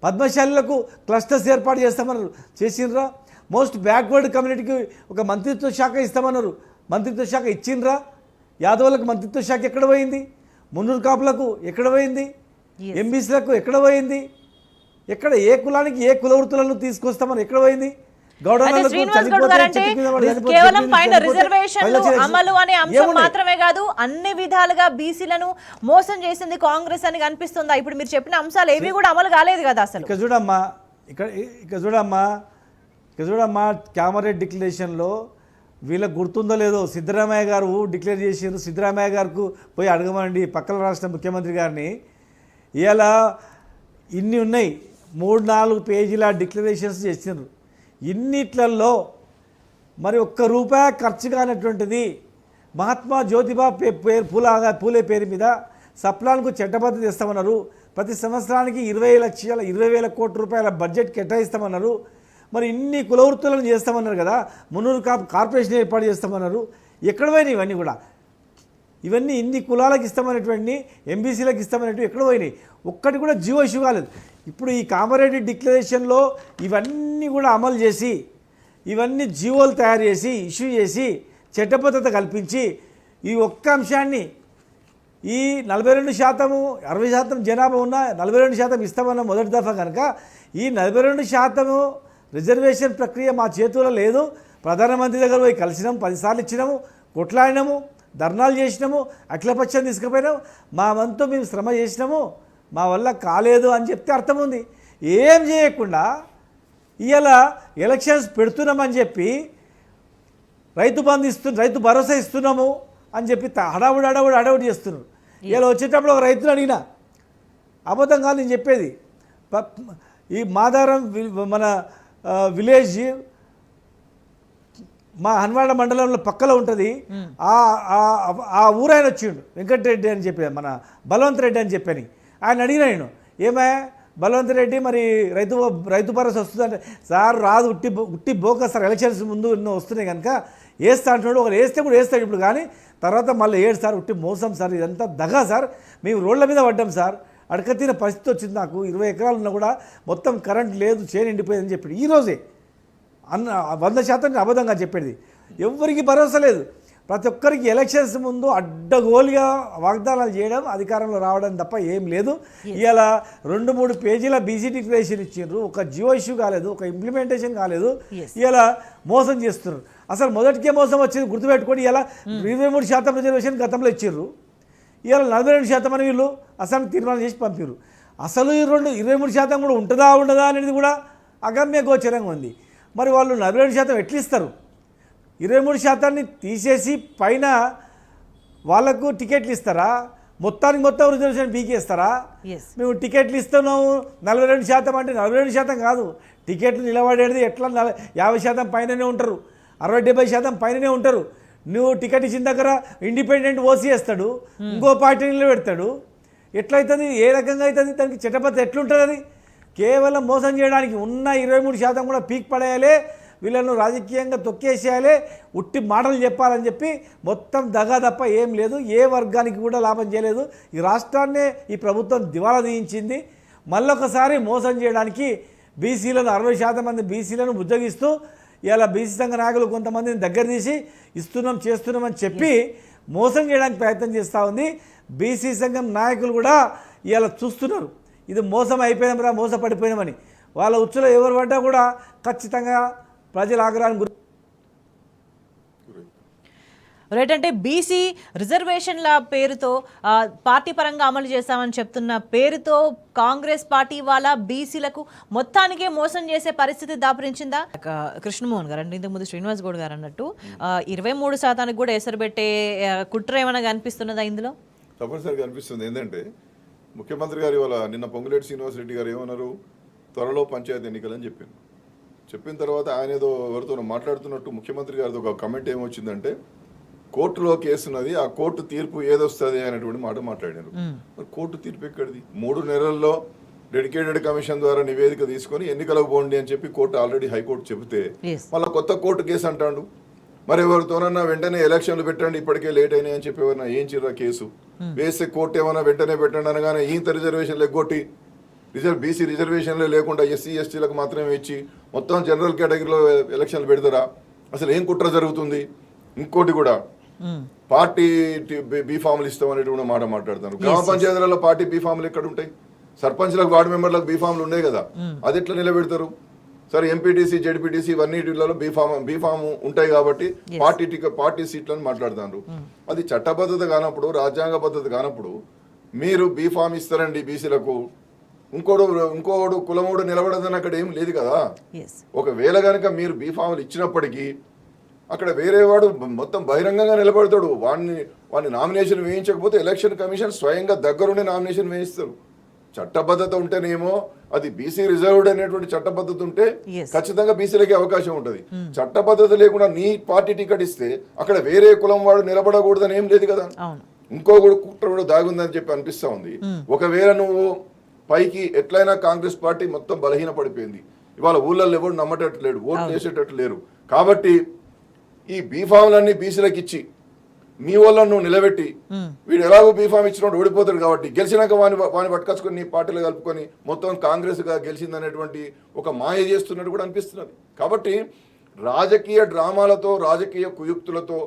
పద్మశాలులకు క్లస్టర్స్ ఏర్పాటు చేస్తామన్నారు, చేసిండ్రా? మోస్ట్ బ్యాక్వర్డ్ కమ్యూనిటీకి ఒక మంత్రిత్వ శాఖ ఇస్తామన్నారు, మంత్రిత్వ శాఖ ఇచ్చిండ్రా? యాదవులకు మంత్రిత్వ శాఖ ఎక్కడ పోయింది? మున్నూరు కాపులకు ఎక్కడ పోయింది? ఎంబీసీలకు ఎక్కడ పోయింది? ఎక్కడ ఏ కులానికి ఏ కుల వృత్తులను తీసుకొస్తామని ఎక్కడ పోయింది? కేవలం పైన రిజర్వేషన్లు అమలు అనే అంశం మాత్రమే కాదు, అన్ని విధాలుగా బీసీలను మోసం చేసింది కాంగ్రెస్ అని కనిపిస్తుందా? ఇప్పుడు మీరు చెప్పిన అంశాలు ఏవి కూడా అమలు కాలేదు కదా అసలు. ఇక్కడ చూడమ్మా కామారెడ్డి డిక్లరేషన్లో వీళ్ళకి గుర్తుందో లేదో సిద్ధరామయ్య గారు డిక్లేర్ చేసారు. సిద్ధరామయ్య గారికి పోయి అడగమండి పక్కన రాష్ట్ర ముఖ్యమంత్రి గారిని. ఇలా ఇన్ని ఉన్నాయి, 3-4 పేజీల డిక్లరేషన్స్ చేసినారు. ఇన్నిట్లలో మరి ₹1 ఖర్చు కానటువంటిది మహాత్మా జ్యోతిబా పూలే పేరు మీద సప్లాన్కు చట్టబద్ధత ఇస్తామన్నారు. ప్రతి సంవత్సరానికి 20,000 కోట్ల రూపాయల బడ్జెట్ కేటాయిస్తామన్నారు. మరి ఇన్ని కులవృత్తులను చేస్తామన్నారు కదా, మున్నూరు కార్పొరేషన్ ఏర్పాటు చేస్తామన్నారు. ఎక్కడ పోయినాయి ఇవన్నీ కూడా? ఇవన్నీ ఇన్ని కులాలకు ఇస్తామనేటువంటి ఎంబీసీలకు ఇస్తామనేటువంటి ఎక్కడ పోయినాయి, ఒక్కటి కూడా జియో ఇష్యూ కాలేదు. ఇప్పుడు ఈ కామారెడ్డి డిక్లరేషన్లో ఇవన్నీ కూడా అమలు చేసి ఇవన్నీ జియోలు తయారు చేసి ఇష్యూ చేసి చట్టబద్ధత కల్పించి ఈ ఒక్క అంశాన్ని ఈ 42% 60% జనాభా ఉన్న 42% ఇస్తామన్న మొదటి దఫా కనుక ఈ 42% రిజర్వేషన్ ప్రక్రియ మా చేతుల్లో లేదు. ప్రధానమంత్రి దగ్గర పోయి కలిసినాము, 10 సార్లు ఇచ్చినాము, కొట్లాడినాము, ధర్నాలు చేసినాము, అఖిలపక్షం తీసుకుపోయినాము, మా వంతు మేము శ్రమ చేసినాము, మా వల్ల కాలేదు అని చెప్తే అర్థం ఉంది. ఏం చేయకుండా ఇవాళ ఎలక్షన్స్ పెడుతున్నామని చెప్పి రైతు భరోసా ఇస్తున్నాము అని చెప్పి హడావుడి చేస్తున్నారు. ఇలా వచ్చేటప్పుడు ఒక రైతులు అడిగినా అబద్ధం కాదు నేను చెప్పేది. ఈ మాదారం మన విలేజ్ మా హన్వాడ మండలంలో పక్కలో ఉంటుంది. ఆ ఊరాయన వచ్చిండు, వెంకటరెడ్డి అని చెప్పి, మన బలవంత్ రెడ్డి అని చెప్పని. ఆయన అడిగిన నేను, ఏమే బలవంత్ రెడ్డి మరి రైతు భరోసా వస్తుందంటే, సార్ రాదు, ఉట్టి బోక సార్, ఎలక్షన్స్ ముందు ఎన్నో వస్తున్నాయి కనుక వేస్తా అంటున్నాడు. ఒకరు వేస్తే కూడా వేస్తాడు ఇప్పుడు, కానీ తర్వాత మళ్ళీ ఏడు సార్, ఉట్టి మోసం సార్, ఇదంతా దగా సార్, మేము రోడ్ల మీద పడ్డాం సార్, అడకతిన పరిస్థితి వచ్చింది, నాకు 20 ఎకరాలు ఉన్నా కూడా మొత్తం కరెంట్ లేదు, చేను ఎండిపోయిందని చెప్పాడు. ఈరోజే 100% అబద్ధంగా చెప్పేది. ఎవరికి భరోసా లేదు. ప్రతి ఒక్కరికి ఎలక్షన్స్ ముందు అడ్డగోలుగా వాగ్దానాలు చేయడం, అధికారంలో రావడం తప్ప ఏం లేదు. ఇలా 2-3 పేజీల బీసీ డిక్లరేషన్ ఇచ్చిండ్రు, ఒక జియో ఇష్యూ కాలేదు, ఒక ఇంప్లిమెంటేషన్ కాలేదు. ఇలా మోసం చేస్తున్నారు. అసలు మొదటికే మోసం వచ్చింది గుర్తుపెట్టుకొని. ఇలా 23% రిజర్వేషన్ గతంలో ఇచ్చిర్రు, ఇలా 42% అని వీళ్ళు అసెంబ్లీ తీర్మానం చేసి పంపారు. అసలు ఈ 23% కూడా ఉండదా అనేది కూడా అగమ్య గోచరంగా ఉంది. మరి వాళ్ళు 42% ఎట్లా ఇస్తారు? 23% తీసేసి పైన వాళ్ళకు టికెట్లు ఇస్తారా? మొత్తం రిజర్వేషన్ పీకేస్తారా? మేము టికెట్లు ఇస్తున్నాము 42% అంటే 42% కాదు, టికెట్లు నిలబడేది ఎట్లా 50% పైననే ఉంటారు, 60-70% పైననే ఉంటారు. నువ్వు టికెట్ ఇచ్చిన దగ్గర ఇండిపెండెంట్ ఓసీ వేస్తాడు, ఇంకో పార్టీ నిలబెడతాడు. ఎట్లయితుంది? ఏ రకంగా అవుతుంది? దానికి చట్టబద్ధత ఎట్లుంటుంది? అది కేవలం మోసం చేయడానికి. ఉన్న 23% కూడా పీక్ పడేయాలి, వీళ్ళను రాజకీయంగా తొక్కేసేయాలి, ఉట్టి మాటలు చెప్పాలని చెప్పి మొత్తం దగా తప్ప ఏం లేదు. ఏ వర్గానికి కూడా లాభం చేయలేదు. ఈ రాష్ట్రాన్నే ఈ ప్రభుత్వం దివాలా తీయించింది. మళ్ళొకసారి మోసం చేయడానికి బీసీలను 60% మంది బీసీలను బుజ్జగిస్తూ ఇలా బీసీ సంఘ నాయకులు కొంతమందిని దగ్గర తీసి చేస్తున్నామని చెప్పి మోసం చేయడానికి ప్రయత్నం చేస్తూ ఉంది. బీసీ సంఘం నాయకులు కూడా ఇలా చూస్తున్నారు, ఇది మోసం అయిపోయినాంరా, మోసపడిపోయినామని. వాళ్ళ ఉచ్చులో ఎవరు పడ్డా కూడా ఖచ్చితంగా ప్రజల ఆగ్రహాన్ని రైట్. అంటే బీసీ రిజర్వేషన్ల పేరుతో పార్టీ పరంగా అమలు చేస్తామని చెప్తున్న పేరుతో కాంగ్రెస్ పార్టీ వాళ్ళ బీసీలకు మొత్తానికే మోసం చేసే పరిస్థితి దాపురించిందా? కృష్ణమోహన్ గారు అంటే ఇంతకుముందు శ్రీనివాస్ గౌడ్ గారు అన్నట్టు 23% కూడా ఎసరు పెట్టే కుట్ర ఏమైనా కనిపిస్తున్నదా ఇందులో? తప్పనిసరిగా కనిపిస్తుంది. ఏంటంటే ముఖ్యమంత్రి గారు ఇవాళ నిన్న పొంగులేటి శ్రీనివాస్ రెడ్డి గారు ఏమన్నారు, త్వరలో పంచాయతీ ఎన్నికలని చెప్పిన తర్వాత ఆయన ఏదో ఎవరితో మాట్లాడుతున్నట్టు ముఖ్యమంత్రి గారితో ఒక కమెంట్ ఏమొచ్చిందంటే, కోర్టులో కేసు ఉన్నది, ఆ కోర్టు తీర్పు ఏదొస్తుంది అనేటువంటి మాట మాట్లాడారు. మరి కోర్టు తీర్పు ఎక్కడిది? 3 నెలల్లో డెడికేటెడ్ కమిషన్ ద్వారా నివేదిక తీసుకొని ఎన్నికలకు పోండి అని చెప్పి కోర్టు ఆల్రెడీ హైకోర్టు చెబితే మళ్ళీ కొత్త కోర్టు కేసు అంటాడు. మరి ఎవరితోనన్నా వెంటనే ఎలక్షన్లు పెట్టండి, ఇప్పటికే లేట్ అయినాయి అని చెప్పి ఎవరైనా ఏం చిర్రా కేసు వేస్తే కోర్టు ఏమైనా వెంటనే పెట్టండి అనగానే ఇంత రిజర్వేషన్లు ఎగ్గొట్టి బీసీ రిజర్వేషన్లే లేకుండా ఎస్సీ ఎస్టీలకు మాత్రమే ఇచ్చి మొత్తం జనరల్ కేటగిరీలో ఎలక్షన్లు పెడతారా? అసలు ఏం కుట్ర జరుగుతుంది? ఇంకోటి కూడా పార్టీ బీఫామ్లు ఇస్తాం అనేటువంటి మాట మాట్లాడతారు. గ్రామ పంచాయతీలలో పార్టీ బీఫామ్లు ఎక్కడ ఉంటాయి? సర్పంచ్లకు, వార్డు మెంబర్లకు బీఫామ్లు ఉన్నాయి కదా, అది ఎట్లా నిలబెడతారు? సరే ఎంపీటీసీ, జెడ్పీటీసీ ఇవన్నిటిలలో బీఫామ్ ఉంటాయి కాబట్టి పార్టీ సీట్లను మాట్లాడుతున్నారు. అది చట్టబద్ధత కానప్పుడు, రాజ్యాంగ పద్ధతి కానప్పుడు మీరు బీఫామ్ ఇస్తారండి బీసీలకు, ఇంకోడు కులమోడు నిలబడదని అక్కడ ఏం లేదు కదా. ఒకవేళ కనుక మీరు బీఫామ్లు ఇచ్చినప్పటికీ అక్కడ వేరే వాడు మొత్తం బహిరంగంగా నిలబడతాడు. వాడిని నామినేషన్ వేయించకపోతే ఎలక్షన్ కమిషన్ స్వయంగా దగ్గరుండి నామినేషన్ వేయిస్తారు. చట్టబద్ధత ఉంటేనేమో అది బీసీ రిజర్వ్డ్ అనేటువంటి చట్టబద్ధత ఉంటే ఖచ్చితంగా బీసీలకి అవకాశం ఉంటుంది. చట్టబద్ధత లేకుండా నీ పార్టీ టికెట్ ఇస్తే అక్కడ వేరే కులం వాడు నిలబడకూడదని ఏం లేదు కదా. ఇంకో కుట్ర కూడా దాగుందని చెప్పి అనిపిస్తా ఉంది. ఒకవేళ నువ్వు పైకి ఎట్లయినా కాంగ్రెస్ పార్టీ మొత్తం బలహీన పడిపోయింది, ఇవాళ ఊళ్ళల్లో ఎవరు నమ్మటట్టు లేడు, ఓట్లు వేసేటట్టు లేరు. కాబట్టి ఈ బీఫామ్లన్నీ బీసీలకు ఇచ్చి మీ వాళ్ళను నువ్వు నిలబెట్టి వీడు ఎలాగో బీఫామ్ ఇచ్చినోడు ఓడిపోతాడు కాబట్టి గెలిచినాక వాని పట్టుకొచ్చుకొని నీ పార్టీలో కలుపుకొని మొత్తం కాంగ్రెస్గా గెలిచిందనేటువంటి ఒక మాయ చేస్తున్నట్టు కూడా అనిపిస్తున్నది. కాబట్టి రాజకీయ డ్రామాలతో రాజకీయ కుయుక్తులతో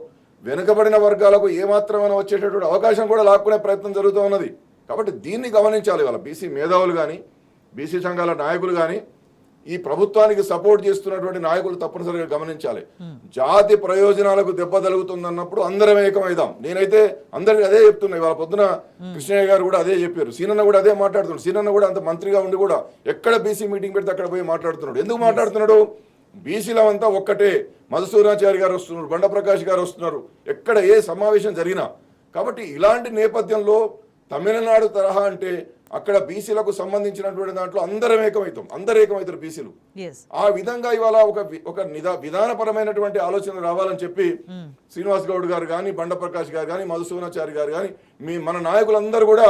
వెనుకబడిన వర్గాలకు ఏమాత్రమైనా వచ్చేటటువంటి అవకాశం కూడా లాక్కునే ప్రయత్నం జరుగుతూ ఉన్నది. కాబట్టి దీన్ని గమనించాలి. వాళ్ళ బీసీ మేధావులు కానీ బీసీ సంఘాల నాయకులు కానీ ఈ ప్రభుత్వానికి సపోర్ట్ చేస్తున్నటువంటి నాయకులు తప్పనిసరిగా గమనించాలి. జాతి ప్రయోజనాలకు దెబ్బ తగులుతుందన్నప్పుడు అందరం ఏకమైదాం. నేనైతే అందరికి అదే చెప్తున్నా. ఇవాళ పొద్దున కృష్ణయ్య గారు కూడా అదే చెప్పారు, సీనన్న కూడా అదే మాట్లాడుతున్నాడు. సీనన్న కూడా అంత మంత్రిగా ఉండి కూడా ఎక్కడ బీసీ మీటింగ్ పెడితే అక్కడ పోయి మాట్లాడుతున్నాడు. ఎందుకు మాట్లాడుతున్నాడు? బీసీలమంతా ఒక్కటే. మధుసూదనాచారి గారు వస్తున్నారు, బండ ప్రకాష్ గారు వస్తున్నారు, ఎక్కడ ఏ సమావేశం జరిగినా. కాబట్టి ఇలాంటి నేపథ్యంలో తమిళనాడు తరహా అంటే అక్కడ బీసీలకు సంబంధించినటువంటి దాంట్లో అందరం ఏకమవుతారు బీసీలు. ఆ విధంగా ఇవాళ ఒక విధానపరమైనటువంటి ఆలోచన రావాలని చెప్పి శ్రీనివాస్ గౌడ్ గారు కానీ బండ ప్రకాష్ గారు కానీ మధుసూదనాచారి గారు కానీ మన నాయకులందరూ కూడా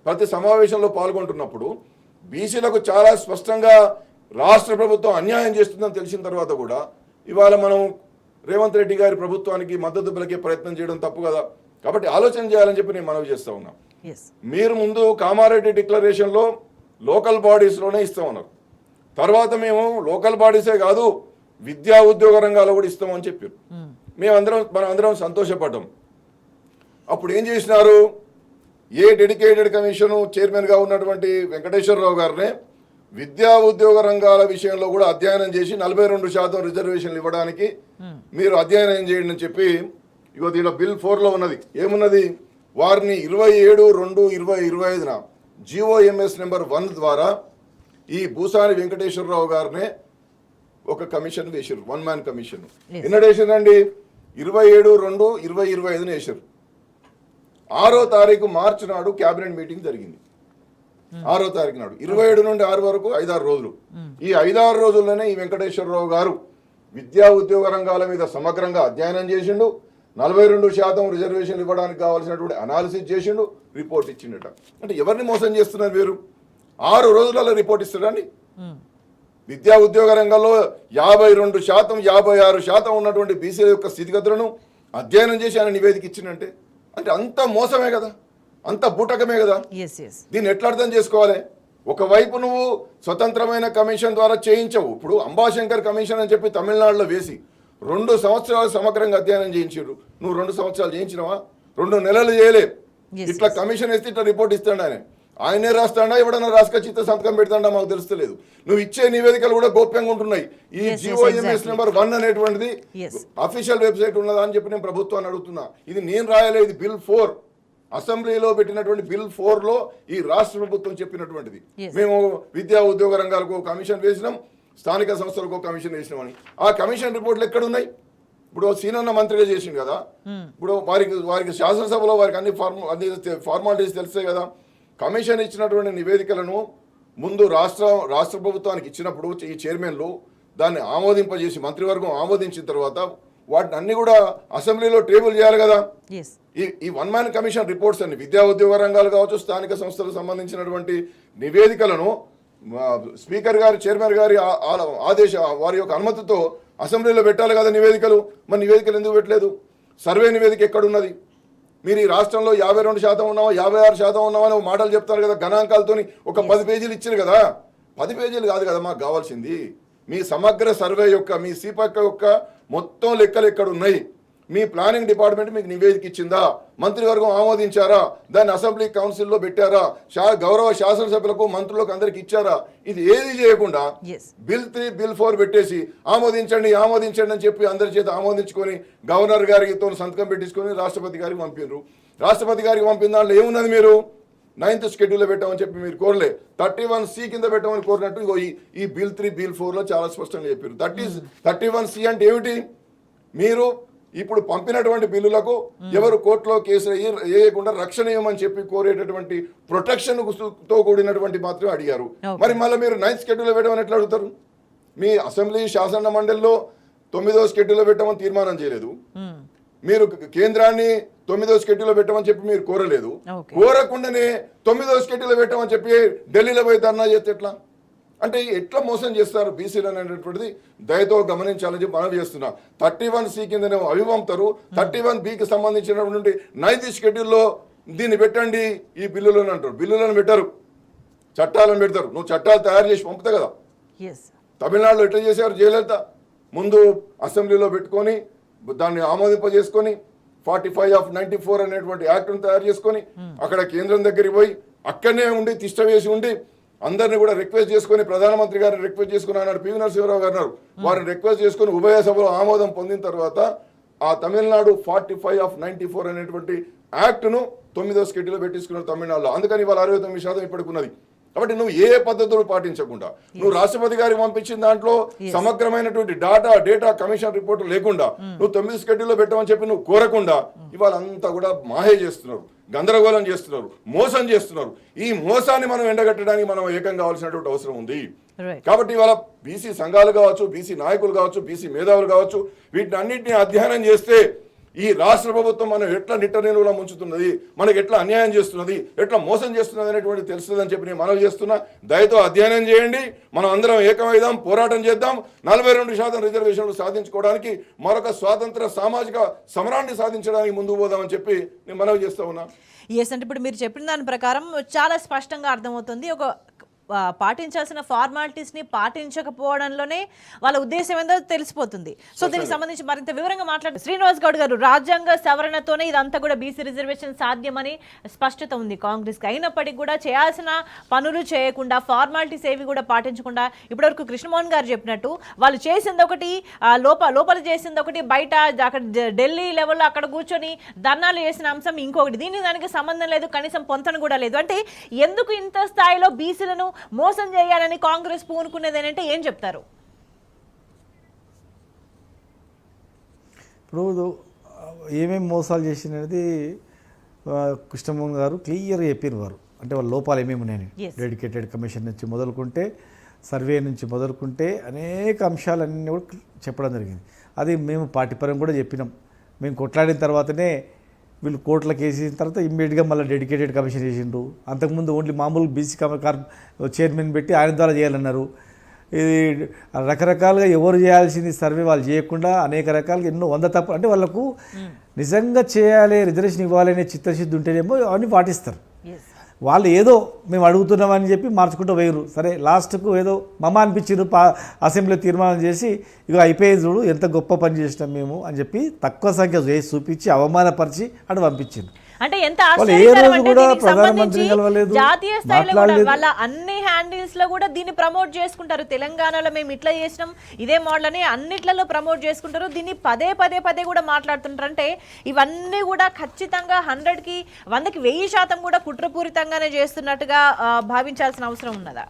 ప్రతి సమావేశంలో పాల్గొంటున్నప్పుడు బీసీలకు చాలా స్పష్టంగా రాష్ట్ర ప్రభుత్వం అన్యాయం చేస్తుందని తెలిసిన తర్వాత కూడా ఇవాళ మనం రేవంత్ రెడ్డి గారి ప్రభుత్వానికి మద్దతు పలికే ప్రయత్నం చేయడం తప్పు కదా. కాబట్టి ఆలోచన చేయాలని చెప్పి నేను మనవి చేస్తా ఉన్నా. మీరు ముందు కామారెడ్డి డిక్లరేషన్లో లోకల్ బాడీస్లోనే ఇస్తామన్నారు. తర్వాత మేము లోకల్ బాడీసే కాదు విద్యా ఉద్యోగ రంగాల్లో కూడా ఇస్తామని చెప్పారు. మనం అందరం సంతోషపడ్డాం. అప్పుడు ఏం చేసినారు? ఏ డెడికేటెడ్ కమిషన్ చైర్మన్గా ఉన్నటువంటి వెంకటేశ్వరరావు గారినే విద్యా ఉద్యోగ రంగాల విషయంలో కూడా అధ్యయనం చేసి 42% రిజర్వేషన్లు ఇవ్వడానికి మీరు అధ్యయనం చేయండి అని చెప్పి ఇగో దీంట్లో బిల్ 4లో ఉన్నది. ఏమున్నది? వారిని 27/2/2025న GOMS నెంబర్ 1 ద్వారా ఈ భూసాని వెంకటేశ్వరరావు గారినే ఒక కమిషన్ వేసారు, 1 మ్యాన్ కమిషన్. ఎన్నడు వేసారండి? 27/2/2025న వేసారు. 6వ తారీఖు మార్చి నాడు క్యాబినెట్ మీటింగ్ జరిగింది. 6వ తారీఖు నాడు 27 నుండి 6 వరకు 5-6 రోజులు. ఈ 5-6 రోజుల్లోనే ఈ వెంకటేశ్వరరావు గారు విద్యా ఉద్యోగ రంగాల మీద సమగ్రంగా అధ్యయనం చేసిండు, 42% రిజర్వేషన్లు ఇవ్వడానికి కావాల్సినటువంటి అనాలిసిస్ చేసిండు, రిపోర్ట్ ఇచ్చిండట. అంటే ఎవరిని మోసం చేస్తున్నారు మీరు? 6 రోజులలో రిపోర్ట్ ఇస్తారండి. విద్యా ఉద్యోగ రంగంలో 52%, 56% ఉన్నటువంటి బీసీల యొక్క స్థితిగతులను అధ్యయనం చేసి ఆయన నివేదిక ఇచ్చిందంటే అంటే అంత మోసమే కదా, అంత బూటకమే కదా. దీన్ని ఎట్లా అర్థం చేసుకోవాలి? ఒకవైపు నువ్వు స్వతంత్రమైన కమిషన్ ద్వారా చేయించవు. ఇప్పుడు అంబాశంకర్ కమిషన్ అని చెప్పి తమిళనాడులో వేసి 2 సంవత్సరాలు సమగ్రంగా అధ్యయనం చేయించారు. నువ్వు 2 సంవత్సరాలు చేయించినవా? 2 నెలలు చేయలే. ఇట్లా కమిషన్ వేస్తే ఇట్లా రిపోర్ట్ ఇస్తాడు ఆయనే రాస్తాడా, ఎవడన్నా రాసుకొచ్చి సంతకం పెడతాడా మాకు తెలుస్తలేదు. నువ్వు ఇచ్చే నివేదికలు కూడా గోప్యంగా ఉంటున్నాయి. ఈ GOMS నెంబర్ 1 అనేటువంటిది అఫీషియల్ వెబ్సైట్ ఉన్నదా అని చెప్పి నేను ప్రభుత్వాన్ని అడుగుతున్నా. ఇది నేను రాయలేదు, ఇది బిల్ 4 అసెంబ్లీలో పెట్టినటువంటి బిల్ 4లో ఈ రాష్ట్ర ప్రభుత్వం చెప్పినటువంటిది. మేము విద్యా ఉద్యోగ రంగాలకు కమిషన్ వేసినాం, స్థానిక సంస్థలకు కమిషన్ వేసినామని. ఆ కమిషన్ రిపోర్ట్లు ఎక్కడ ఉన్నాయి? ఇప్పుడు సీనన్న మంత్రిగా చేసింది కదా, ఇప్పుడు వారికి శాసనసభలో వారికి అన్ని ఫార్మాలిటీస్ తెలుస్తాయి కదా. కమిషన్ ఇచ్చినటువంటి నివేదికలను ముందు రాష్ట్ర ప్రభుత్వానికి ఇచ్చినప్పుడు ఈ చైర్మన్లు దాన్ని ఆమోదింపజేసి మంత్రివర్గం ఆమోదించిన తర్వాత వాటిని అన్ని కూడా అసెంబ్లీలో టేబుల్ చేయాలి కదా. ఈ 1 మ్యాన్ కమిషన్ రిపోర్ట్స్ అన్ని విద్యా ఉద్యోగ రంగాలు కావచ్చు, స్థానిక సంస్థలకు సంబంధించినటువంటి నివేదికలను స్పీకర్ గారి, చైర్మన్ గారి వారి యొక్క అనుమతితో అసెంబ్లీలో పెట్టాలి కదా నివేదికలు. మరి నివేదికలు ఎందుకు పెట్టలేదు? సర్వే నివేదిక ఎక్కడున్నది? మీరు ఈ రాష్ట్రంలో 52% ఉన్నావా, 56% ఉన్నావా అని మాటలు చెప్తారు కదా గణాంకాలతో. ఒక 10 పేజీలు ఇచ్చారు కదా. 10 పేజీలు కాదు కదా మాకు కావాల్సింది. మీ సమగ్ర సర్వే యొక్క, మీ సిపక్ యొక్క మొత్తం లెక్కలు ఎక్కడ ఉన్నాయి? మీ ప్లానింగ్ డిపార్ట్మెంట్ మీకు నివేదిక ఇచ్చిందా? మంత్రివర్గం ఆమోదించారా? దాన్ని అసెంబ్లీ కౌన్సిల్లో పెట్టారా? గౌరవ శాసనసభ్యులకు, మంత్రులకు అందరికి ఇచ్చారా? ఇది ఏది చేయకుండా బిల్ 3, బిల్ 4 పెట్టేసి ఆమోదించండి అని చెప్పి అందరి చేత ఆమోదించుకొని గవర్నర్ గారితో సంతకం పెట్టించుకొని రాష్ట్రపతి గారికి పంపినారు. రాష్ట్రపతి గారికి పంపిన దాంట్లో ఏమున్నది? మీరు 9th షెడ్యూల్లో పెట్టామని చెప్పి మీరు కోరలే, 31C కింద పెట్టమని కోరినట్టు ఈ బిల్ 3, బిల్ 4లో చాలా స్పష్టంగా చెప్పారు. 31C అంటే ఏమిటి? మీరు ఇప్పుడు పంపినటువంటి బిల్లులకు ఎవరు కోర్టులో కేసు వేయకుండా రక్షణ ఇవ్వమని చెప్పి కోరేటటువంటి ప్రొటెక్షన్ తో కూడినటువంటి మాత్రమే అడిగారు. మరి మళ్ళీ మీరు 9th షెడ్యూల్లో పెట్టమని ఎట్లా అడుగుతారు? మీ అసెంబ్లీ శాసన మండలిలో 9వ షెడ్యూల్లో పెట్టమని తీర్మానం చేయలేదు. మీరు కేంద్రాన్ని 9వ షెడ్యూల్లో పెట్టమని చెప్పి మీరు కోరలేదు. కోరకుండానే 9వ షెడ్యూల్లో పెట్టమని చెప్పి ఢిల్లీలో పోయి ధర్నా చేస్తే ఎట్లా? అంటే ఎట్లా మోసం చేస్తారు బీసీలు అనేటువంటిది దయతో గమనించాలని చెప్పి మనం చేస్తున్నా. 31C కిందనేమో అవి పంపుతారు, 31Bకి సంబంధించినటువంటి 9th షెడ్యూల్లో దీన్ని పెట్టండి ఈ బిల్లులను అంటారు. బిల్లులను పెట్టారు, చట్టాలను పెడతారు. నువ్వు చట్టాలు తయారు చేసి పంపుతావు కదా. తమిళనాడులో ఎట్లా చేశారు? జయలలిత ముందు అసెంబ్లీలో పెట్టుకొని దాన్ని ఆమోదింపజేసుకొని 45/94 అనేటువంటి యాక్ట్ను తయారు చేసుకొని అక్కడ కేంద్రం దగ్గరికి పోయి అక్కడనే ఉండి తిష్ట వేసి ఉండి అందరినీ కూడా రిక్వెస్ట్ చేసుకొని ప్రధానమంత్రి గారిని రిక్వెస్ట్ చేసుకుని అన్నాడు. పివి నరసింహారావు గారు అన్నారు, వారిని రిక్వెస్ట్ చేసుకుని ఉభయ సభలో ఆమోదం పొందిన తర్వాత ఆ తమిళనాడు 45/94 అనేటువంటి యాక్ట్ను 9వ షెడ్యూల్లో పెట్టించుకున్నారు తమిళనాడులో. అందుకని వాళ్ళ 69% ఇప్పటికున్నది. కాబట్టి నువ్వు ఏ పద్ధతులు పాటించకుండా నువ్వు రాష్ట్రపతి గారికి పంపించిన దాంట్లో సమగ్రమైనటువంటి డేటా కమిషన్ రిపోర్ట్ లేకుండా నువ్వు 9వ షెడ్యూల్లో పెట్టమని చెప్పి నువ్వు కోరకుండా ఇవాళ అంతా కూడా మాహే చేస్తున్నారు, గందరగోళం చేస్తున్నారు, మోసం చేస్తున్నారు. ఈ మోసాన్ని మనం ఎండగట్టడానికి మనం ఏకం కావాల్సినటువంటి అవసరం ఉంది. కాబట్టి ఇవాళ బీసీ సంఘాలు కావచ్చు, బీసీ నాయకులు కావచ్చు, బీసీ మేధావులు కావచ్చు, వీటిని అన్నింటినీ అధ్యయనం చేస్తే ఈ రాష్ట్ర ప్రభుత్వం మనం ఎట్లా నిట్టనిలువులా ముంచుతున్నది, మనకి ఎట్లా అన్యాయం చేస్తున్నది, ఎట్లా మోసం చేస్తున్నది అనేటువంటి తెలుస్తుందని చెప్పి నేను మనవి చేస్తున్నా. దయతో అధ్యయనం చేయండి, మనం అందరం ఏకమైదాం, పోరాటం చేద్దాం. 42% రిజర్వేషన్లు సాధించుకోవడానికి మరొక స్వాతంత్ర సామాజిక సమరాన్ని సాధించడానికి ముందుకు పోదామని చెప్పి నేను మనవి చేస్తా ఉన్నా. ఎస్ అంటే ఇప్పుడు మీరు చెప్పిన దాని ప్రకారం చాలా స్పష్టంగా అర్థమవుతుంది. ఒక పాటించాల్సిన ఫార్మాలిటీస్ని పాటించకపోవడంలోనే వాళ్ళ ఉద్దేశం ఏందో తెలిసిపోతుంది. సో దీనికి సంబంధించి మరింత వివరంగా మాట్లాడు శ్రీనివాస్ గౌడ్ గారు. రాజ్యాంగ సవరణతోనే ఇదంతా కూడా బీసీ రిజర్వేషన్ సాధ్యమని స్పష్టత ఉంది కాంగ్రెస్కి. అయినప్పటికీ కూడా చేయాల్సిన పనులు చేయకుండా, ఫార్మాలిటీస్ ఏవి కూడా పాటించకుండా, ఇప్పటివరకు కృష్ణమోహన్ గారు చెప్పినట్టు వాళ్ళు చేసింది ఒకటి, లోపల చేసింది ఒకటి, బయట అక్కడ ఢిల్లీ లెవెల్లో అక్కడ కూర్చొని ధర్నాలు చేసిన అంశం ఇంకొకటి. దీనికి దానికి సంబంధం లేదు, కనీసం పొంతన కూడా లేదు. అంటే ఎందుకు ఇంత స్థాయిలో బీసీలను మోసం చేయాలని కాంగ్రెస్ పూనుకునేది అంటే ఏం చెప్తారు? ఇప్పుడు ఏమేమి మోసాలు చేసినది కృష్ణమోహన్ గారు క్లియర్గా చెప్పిన వారు. అంటే వాళ్ళ లోపాలు ఏమేమి ఉన్నాయని డెడికేటెడ్ కమిషన్ నుంచి మొదలుకుంటే, సర్వే నుంచి మొదలుకుంటే అనేక అంశాలన్నీ కూడా చెప్పడం జరిగింది. అది మేము పార్టీ పరంగా కూడా చెప్పినాం. మేము కొట్లాడిన తర్వాతనే వీళ్ళు కోర్టులకు వేసిన తర్వాత ఇమ్మీడియట్గా మళ్ళీ డెడికేటెడ్ కమిషన్ చేసిండ్రు. అంతకుముందు ఓన్లీ మామూలు బీసీ చైర్మన్ పెట్టి ఆయన ద్వారా చేయాలన్నారు. ఇది రకరకాలుగా ఎవరు చేయాల్సింది సర్వే వాళ్ళు చేయకుండా అనేక రకాలుగా ఎన్నో 100 తప్పు. అంటే వాళ్ళకు నిజంగా చేయాలి, రిజర్వేషన్ ఇవ్వాలి అనే చిత్తశుద్ధి ఉంటేనేమో అవన్నీ పాటిస్తారు. వాళ్ళు ఏదో మేము అడుగుతున్నామని చెప్పి మార్చుకుంటూ వేయరు. సరే లాస్ట్కు ఏదో మమ అనిపించారు, అసెంబ్లీలో తీర్మానం చేసి ఇక అయిపోయేది చూడు ఎంత గొప్ప పని చేసినాం మేము అని చెప్పి తక్కువ సంఖ్య చేసి చూపించి అవమానపరిచి అటు పంపించారు. అంటే ఎంత ఆశ్చర్యకరం అంటే దీనికి సంబంధించి జాతీయ స్థాయిలో కూడా వాళ్ళ అన్ని హ్యాండిల్స్ లో కూడా దీన్ని ప్రమోట్ చేసుకుంటారు. తెలంగాణలో మేము ఇట్లా చేసినాం, ఇదే మోడల్ అని అన్నిట్లలో ప్రమోట్ చేసుకుంటారు. దీన్ని పదే కూడా మాట్లాడుతుంటారు. అంటే ఇవన్నీ కూడా ఖచ్చితంగా 100కి 1000% కూడా కుట్రపూరితంగానే చేస్తున్నట్టుగా భావించాల్సిన అవసరం ఉన్నదా?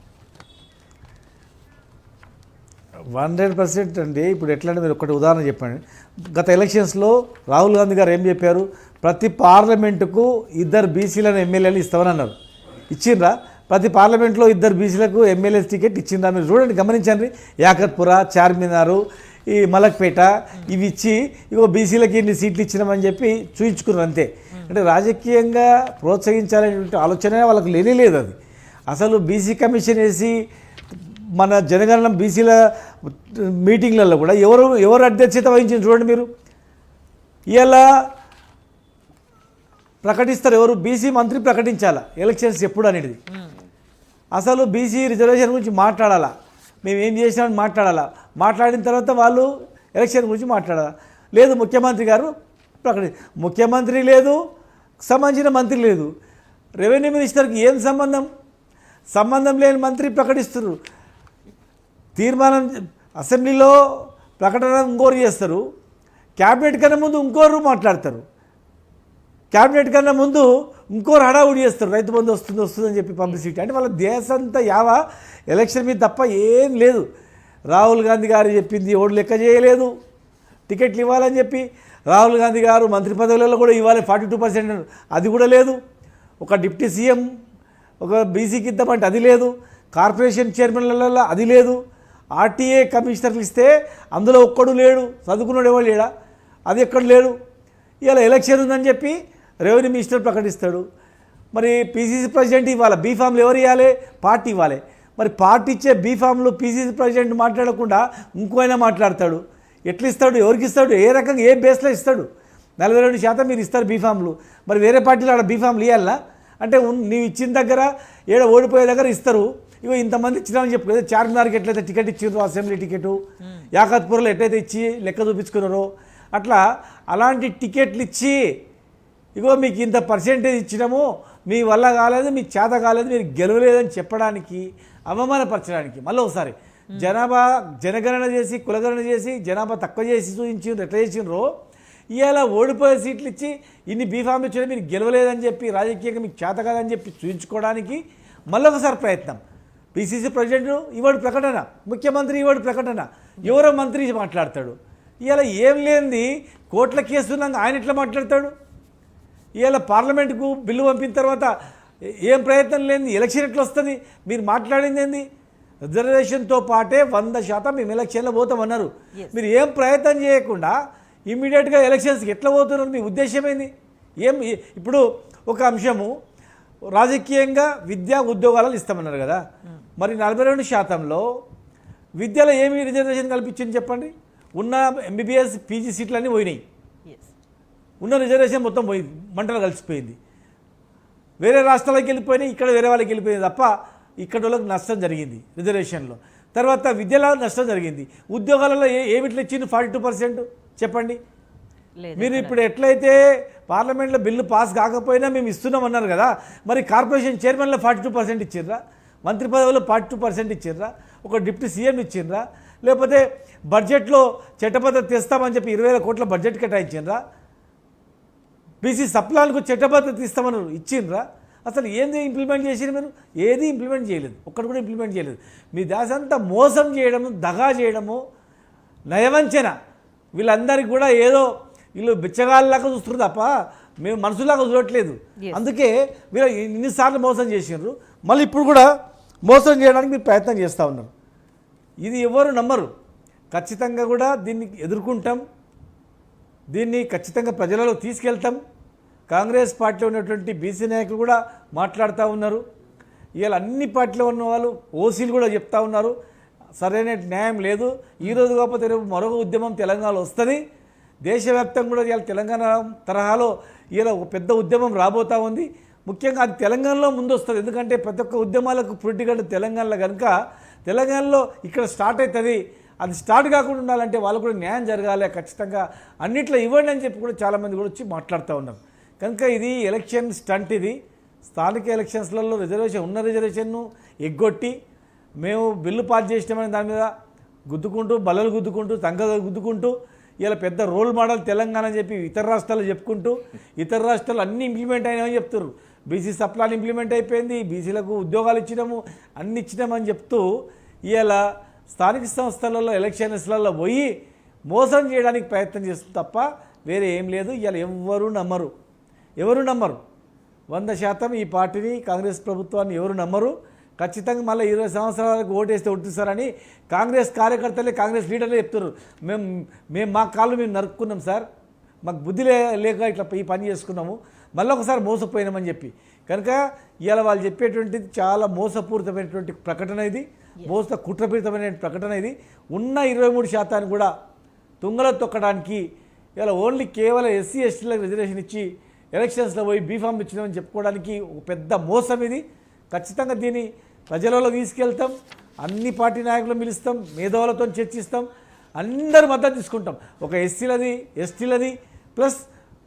100% అండి. ఇప్పుడు ఎట్లా అంటే మీరు ఒకటి ఉదాహరణ చెప్పండి. గత ఎలక్షన్స్లో రాహుల్ గాంధీ గారు ఏం చెప్పారు? ప్రతి పార్లమెంటుకు 2 బీసీలను ఎమ్మెల్యేలు ఇస్తామని అన్నారు. ఇచ్చిండ్రా? ప్రతి పార్లమెంట్లో 2 బీసీలకు ఎమ్మెల్యే టికెట్ ఇచ్చిండ్రా? మీరు చూడండి, గమనించండి. యాకత్పుర, చార్మినారు, ఈ మలక్పేట ఇవి ఇచ్చి ఇగో బీసీలకి ఇన్ని సీట్లు ఇచ్చినామని చెప్పి చూయించుకున్నారు అంతే. అంటే రాజకీయంగా ప్రోత్సహించాలనేటువంటి ఆలోచన వాళ్ళకు లేదు. అది అసలు బీసీ కమిషన్ వేసి మన జనగణన బీసీల మీటింగ్లలో కూడా ఎవరు అధ్యక్షత వహించింది చూడండి మీరు. ఇలా ప్రకటిస్తారు ఎవరు? బీసీ మంత్రి ప్రకటించాలా ఎలక్షన్స్ ఎప్పుడు అనేది. అసలు బీసీ రిజర్వేషన్ గురించి మాట్లాడాలా, మేము ఏం చేసినామని మాట్లాడాలా. మాట్లాడిన తర్వాత వాళ్ళు ఎలక్షన్ గురించి మాట్లాడాలా. లేదు ముఖ్యమంత్రి గారు ముఖ్యమంత్రి లేదు, సంబంధించిన మంత్రి లేదు. రెవెన్యూ మినిస్టర్కి ఏం సంబంధం లేని మంత్రి ప్రకటిస్తారు. తీర్మానం అసెంబ్లీలో ప్రకటన ఇంకోరు చేస్తారు, క్యాబినెట్ కన్నా ముందు ఇంకోరు మాట్లాడతారు, క్యాబినెట్ కన్నా ముందు ఇంకోరు హడావుడి చేస్తారు, రైతు బంధు వస్తుందని చెప్పి పబ్లిసిటీ. అంటే వాళ్ళ దేశంతా యావా ఎలక్షన్ మీద తప్ప ఏం లేదు. రాహుల్ గాంధీ గారు చెప్పింది ఓడు లెక్క చేయలేదు. టికెట్లు ఇవ్వాలని చెప్పి రాహుల్ గాంధీ గారు మంత్రి పదవులలో కూడా ఇవ్వాలి 42%, అది కూడా లేదు. ఒక డిప్యూటీ సీఎం ఒక బీసీకి ఇద్దామంటే అది లేదు. కార్పొరేషన్ చైర్మన్లలో అది లేదు. ఆర్టీఏ కమిషనర్లు ఇస్తే అందులో ఒక్కడు లేడు, చదువుకున్నాడు ఎవరు లేడా, అది ఎక్కడ లేడు. ఇలా ఎలక్షన్ ఉందని చెప్పి రెవెన్యూ మినిస్టర్ ప్రకటిస్తాడు. మరి పీసీసీ ప్రెసిడెంట్ ఇవ్వాలి, బీఫామ్లు ఎవరు ఇవ్వాలి? పార్టీ ఇవ్వాలి. మరి పార్టీ ఇచ్చే బీఫామ్లు పీసీసీ ప్రెసిడెంట్ మాట్లాడకుండా ఇంకోైనా మాట్లాడతాడు. ఎట్లా ఇస్తాడు, ఎవరికి ఇస్తాడు, ఏ రకంగా ఏ బేస్లో ఇస్తాడు? 42% మీరు ఇస్తారు బీఫామ్లు, మరి వేరే పార్టీలు ఆడ బీఫామ్లు ఇవ్వాలా అంటే నీవు ఇచ్చిన దగ్గర ఏడ ఓడిపోయే దగ్గర ఇస్తారు. ఇగో ఇంతమంది ఇచ్చినామని చెప్పు కదా, చార్మినార్కి ఎట్లయితే టికెట్ ఇచ్చిండ్రో అసెంబ్లీ టికెట్, యాకత్పూర్లో ఎట్లయితే ఇచ్చి లెక్క చూపించుకున్నారో అట్లా అలాంటి టికెట్లు ఇచ్చి ఇగో మీకు ఇంత పర్సెంటేజ్ ఇచ్చినాము, మీ వల్ల కాలేదు, మీ చేత కాలేదు, మీరు గెలవలేదని చెప్పడానికి, అవమానపరచడానికి. మళ్ళీ ఒకసారి జనగణన చేసి కులగణన చేసి జనాభా తక్కువ చేసి చూపించిండ్రు, ఎట్లా చేసిండ్రో ఇవాళ ఓడిపోయే సీట్లు ఇచ్చి ఇన్ని బీఫామ్ ఇచ్చిన మీరు గెలవలేదని చెప్పి రాజకీయంగా మీకు చేత కాదని చెప్పి చూపించుకోవడానికి మళ్ళొకసారి ప్రయత్నం. పిసిసి ప్రెసిడెంట్ ఇవాడు ప్రకటన, ముఖ్యమంత్రి ఇవాడు ప్రకటన, ఎవరో మంత్రి మాట్లాడతాడు. ఇవాళ ఏం లేనిది కోట్ల కేసున్నాక ఆయన ఎట్లా మాట్లాడతాడు? ఇవాళ పార్లమెంటుకు బిల్లు పంపిన తర్వాత ఏం ప్రయత్నం లేని ఎలక్షన్ ఎట్లా వస్తుంది? మీరు మాట్లాడింది ఏంది? రిజర్వేషన్తో పాటే 100% మేము ఎలక్షన్లో పోతామన్నారు. మీరు ఏం ప్రయత్నం చేయకుండా ఇమ్మీడియట్గా ఎలక్షన్స్కి ఎట్లా పోతున్నారు? మీ ఉద్దేశం ఏంది? ఇప్పుడు ఒక అంశము రాజకీయంగా విద్యా ఉద్యోగాలను ఇస్తామన్నారు కదా, మరి 42%లో విద్యలో ఏమి రిజర్వేషన్ కల్పించింది చెప్పండి? ఉన్న ఎంబీబీఎస్ పీజీ సీట్లన్నీ పోయినాయి, ఉన్న రిజర్వేషన్ మొత్తం పోయింది, మంటలు కలిసిపోయింది. వేరే రాష్ట్రాలకు వెళ్ళిపోయినాయి, ఇక్కడ వేరే వాళ్ళకి వెళ్ళిపోయింది తప్ప ఇక్కడ వాళ్ళకి నష్టం జరిగింది రిజర్వేషన్లో. తర్వాత విద్యలో నష్టం జరిగింది. ఉద్యోగాలలో ఏమిట్లు ఇచ్చింది 42% చెప్పండి. మీరు ఇప్పుడు ఎట్లయితే పార్లమెంట్లో బిల్లు పాస్ కాకపోయినా మేము ఇస్తున్నామన్నారు కదా, మరి కార్పొరేషన్ చైర్మన్లో 42% ఇచ్చిండ్రా, మంత్రి పదవిలో 42% ఇచ్చిండ్రా, ఒక డిప్యూటీ సీఎం ఇచ్చిండ్రా, లేకపోతే బడ్జెట్లో చట్టబద్ధత తెస్తామని చెప్పి 20,000 కోట్ల బడ్జెట్ కేటాయించిండ్రా, బీసీ సప్లాన్కు చట్టబద్ధత ఇస్తామన్నారు ఇచ్చిండ్రా? అసలు ఏంది ఇంప్లిమెంట్ చేసిండ్రు? మీరు ఏది ఇంప్లిమెంట్ చేయలేదు, ఒక్కటి కూడా ఇంప్లిమెంట్ చేయలేదు. మీ దాసంతా మోసం చేయడము, దగా చేయడము, నయవంచన. వీళ్ళందరికీ కూడా ఏదో వీళ్ళు బిచ్చగాళ్ళలాగా చూస్తున్నారు తప్ప మేము మనసులాగా చూడట్లేదు. అందుకే మీరు ఇన్నిసార్లు మోసం చేసిండ్రు, మళ్ళీ ఇప్పుడు కూడా మోసం చేయడానికి మీరు ప్రయత్నం చేస్తూ ఉన్నారు. ఇది ఎవరు నమ్మరు. ఖచ్చితంగా కూడా దీన్ని ఎదుర్కొంటాం, దీన్ని ఖచ్చితంగా ప్రజలలో తీసుకెళ్తాం. కాంగ్రెస్ పార్టీలో ఉన్నటువంటి బీసీ నాయకులు కూడా మాట్లాడుతూ ఉన్నారు. ఇవాళ అన్ని పార్టీలో ఉన్న వాళ్ళు ఓసీలు కూడా చెప్తా ఉన్నారు సరైన న్యాయం లేదు, ఈరోజు కాకపోతే రేపు మరొక ఉద్యమం తెలంగాణలో వస్తుంది. దేశవ్యాప్తంగా కూడా ఇవాళ తెలంగాణ తరహాలో ఇలా ఒక పెద్ద ఉద్యమం రాబోతూ ఉంది. ముఖ్యంగా అది తెలంగాణలో ముందు వస్తుంది, ఎందుకంటే ప్రతి ఒక్క ఉద్యమాలకు పురిటిగడ్డ తెలంగాణలో కనుక తెలంగాణలో ఇక్కడ స్టార్ట్ అవుతుంది. అది స్టార్ట్ కాకుండా ఉండాలంటే వాళ్ళు కూడా న్యాయం జరగాలి, ఖచ్చితంగా అన్నిట్లో ఇవ్వండి అని చెప్పి కూడా చాలామంది కూడా వచ్చి మాట్లాడుతూ ఉన్నారు. కనుక ఇది ఎలక్షన్ స్టంట్. ఇది స్థానిక ఎలక్షన్స్లలో రిజర్వేషన్ ఉన్న రిజర్వేషన్ను ఎగ్గొట్టి మేము బిల్లు పాస్ చేసినామని దాని మీద గుద్దుకుంటూ, బల్లలు గుద్దుకుంటూ, తంగ గుద్దుకుంటూ ఇలా పెద్ద రోల్ మోడల్ తెలంగాణ అని చెప్పి ఇతర రాష్ట్రాలు చెప్పుకుంటూ ఇతర రాష్ట్రాలు అన్నీ ఇంప్లిమెంట్ అయినామని చెప్తారు. బీసీ సప్లాన్ ఇంప్లిమెంట్ అయిపోయింది, బీసీలకు ఉద్యోగాలు ఇచ్చినాము, అన్ని ఇచ్చినామని చెప్తూ ఇలా స్థానిక సంస్థలలో ఎలక్షన్స్లలో పోయి మోసం చేయడానికి ప్రయత్నం చేస్తుంది తప్ప వేరే ఏం లేదు. ఇలా ఎవరు నమ్మరు. 100% ఈ పార్టీని, కాంగ్రెస్ ప్రభుత్వాన్ని ఎవరు నమ్మరు. ఖచ్చితంగా మళ్ళీ 20 సంవత్సరాలకు ఓటేస్తే ఒట్టిస్తారని కాంగ్రెస్ కార్యకర్తలే, కాంగ్రెస్ లీడర్లే చెప్తారు. మేము మా కాళ్ళు మేము నరుక్కున్నాం సార్, మాకు బుద్ధి లేక ఇట్లా ఈ పని చేసుకున్నాము, మళ్ళీ ఒకసారి మోసపోయినామని చెప్పి. కనుక ఇవాళ వాళ్ళు చెప్పేటువంటిది చాలా మోసపూరితమైనటువంటి ప్రకటన, ఇది కుట్రపూరితమైన ప్రకటన. ఇది ఉన్న 23% కూడా తుంగలో తొక్కడానికి ఇలా ఓన్లీ కేవలం ఎస్సీ ఎస్టీలకు రిజర్వేషన్ ఇచ్చి ఎలక్షన్స్లో పోయి బీఫామ్ ఇచ్చినామని చెప్పుకోవడానికి ఒక పెద్ద మోసం ఇది. ఖచ్చితంగా దీన్ని ప్రజలలో తీసుకెళ్తాం, అన్ని పార్టీ నాయకులు పిలుస్తాం, మేధావులతో చర్చిస్తాం, అందరి మద్దతు తీసుకుంటాం. ఒక ఎస్సీలది, ఎస్టీలది, ప్లస్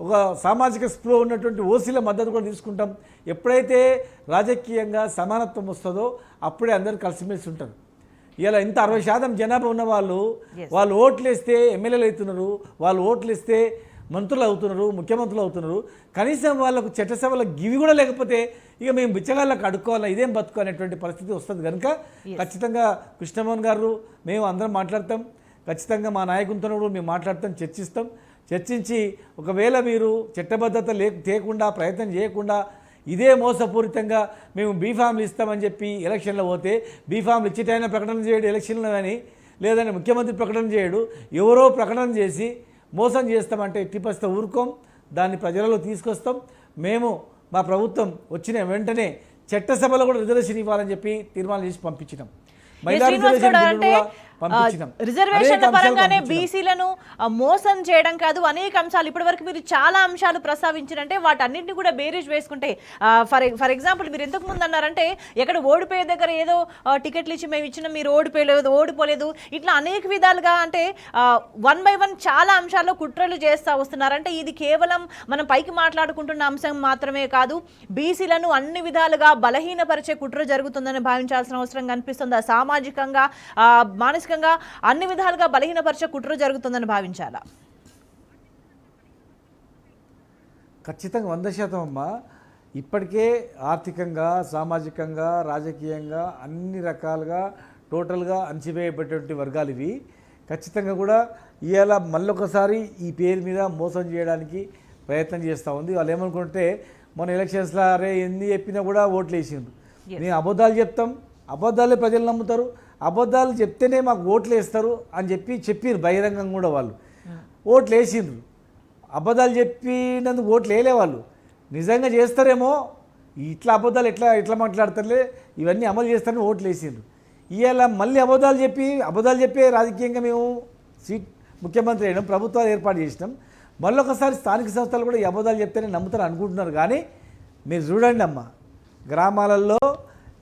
ఒక సామాజిక స్పృహ ఉన్నటువంటి ఓసీల మద్దతు కూడా తీసుకుంటాం. ఎప్పుడైతే రాజకీయంగా సమానత్వం వస్తుందో అప్పుడే అందరూ కలిసిమెలిసి ఉంటారు. ఇలా ఇంత 60% జనాభా ఉన్న వాళ్ళు ఓట్లు వేస్తే ఎమ్మెల్యేలు అవుతున్నారు, వాళ్ళు ఓట్లు వేస్తే మంత్రులు అవుతున్నారు, ముఖ్యమంత్రులు అవుతున్నారు. కనీసం వాళ్ళకు చట్టసభలో గివి కూడా లేకపోతే ఇక మేము బిచ్చగాళ్ళకు అడుక్కోవాలా, ఇదేం బతుకు అనేటువంటి పరిస్థితి వస్తుంది. కనుక ఖచ్చితంగా కృష్ణమోహన్ గారు మేము అందరం మాట్లాడతాం, ఖచ్చితంగా మా నాయకులతో కూడా మేము మాట్లాడతాం, చర్చించి ఒకవేళ మీరు చట్టబద్ధత తేకుండా ప్రయత్నం చేయకుండా ఇదే మోసపూరితంగా మేము బీఫామ్లు ఇస్తామని చెప్పి ఎలక్షన్లో పోతే బీఫామ్లు ఇచ్చిటైనా ప్రకటన చేయడు ఎలక్షన్లో, కానీ లేదని ముఖ్యమంత్రి ప్రకటన చేయడు, ఎవరో ప్రకటన చేసి మోసం చేస్తామంటే ఎట్టి పరిస్థితి ఊరుకోం, దాన్ని ప్రజలలో తీసుకొస్తాం. మేము మా ప్రభుత్వం వచ్చిన వెంటనే చట్టసభలో కూడా రిజర్వేషన్ ఇవ్వాలని చెప్పి తీర్మానం చేసి పంపించినాం. మహిళా శ్రీనివాస్ రిజర్వేషన్ గౌడ్ బిల్లును అంటే కూడా పంపించినాం. రిజర్వేషన్ల అనేక అంశాలు పరంగానే పంపించినాం. బీసీలను మోసం చేయడం కాదు, అనేక అంశాలు ఇప్పటివరకు మీరు చాలా అంశాలు ప్రస్తావించారంటే వాటన్నింటినీ కూడా బేరీజ్ వేసుకుంటే ఫర్ ఎగ్జాంపుల్ మీరు ఇంతకు ముందు అన్నారంటే ఎక్కడ ఓడిపోయే దగ్గర ఏదో టికెట్లు ఇచ్చి మేము ఇచ్చిన మీరు ఓడిపోలేదు ఇట్లా అనేక విధాలుగా అంటే 1 by 1 చాలా అంశాల్లో కుట్రలు చేస్తూ వస్తున్నారంటే ఇది కేవలం మనం పైకి మాట్లాడుకుంటున్న అంశం మాత్రమే కాదు, బీసీలను అన్ని విధాలుగా బలహీనపరిచే కుట్ర జరుగుతుందని భావించాల్సిన అవసరం కనిపిస్తుంది. సామాజికంగా మానసికంగా అన్ని విధాలుగా బలహీనపరిచే కుట్ర జరుగుతుందని భావించాలా? ఖచ్చితంగా 100% అమ్మా. ఇప్పటికే ఆర్థికంగా, సామాజికంగా, రాజకీయంగా అన్ని రకాలుగా టోటల్గా అణచివేయబడేటువంటి వర్గాలు ఇవి. ఖచ్చితంగా కూడా ఇవాళ మళ్ళొకసారి ఈ పేరు మీద మోసం చేయడానికి ప్రయత్నం చేస్తూ ఉంది. వాళ్ళు ఏమనుకుంటే మన ఎలక్షన్స్లో అరే ఎన్ని చెప్పినా కూడా ఓట్లు వేసిండ్రు. నేను అబద్ధాలు చెప్తాం, అబద్ధాలే ప్రజలు నమ్ముతారు, అబద్ధాలు చెప్తేనే మాకు ఓట్లు వేస్తారు అని చెప్పిర్రు బహిరంగంగా కూడా. వాళ్ళు ఓట్లు వేసిండ్రు, అబద్ధాలు చెప్పినందుకు ఓట్లు వేయలే. వాళ్ళు నిజంగా చేస్తారేమో, ఇట్లా అబద్ధాలు ఎట్లా మాట్లాడతారులే, ఇవన్నీ అమలు చేస్తారని ఓట్లు వేసిండ్రు. ఇవాళ మళ్ళీ అబద్ధాలు చెప్పే రాజకీయంగా మేము ముఖ్యమంత్రి అయినాం, ప్రభుత్వాలు ఏర్పాటు చేసినాం. మళ్ళొకసారి స్థానిక సంస్థలు కూడా ఈ అబద్ధాలు చెప్తేనే నమ్ముతారు అనుకుంటున్నారు. కానీ మీరు చూడండి అమ్మ, గ్రామాలలో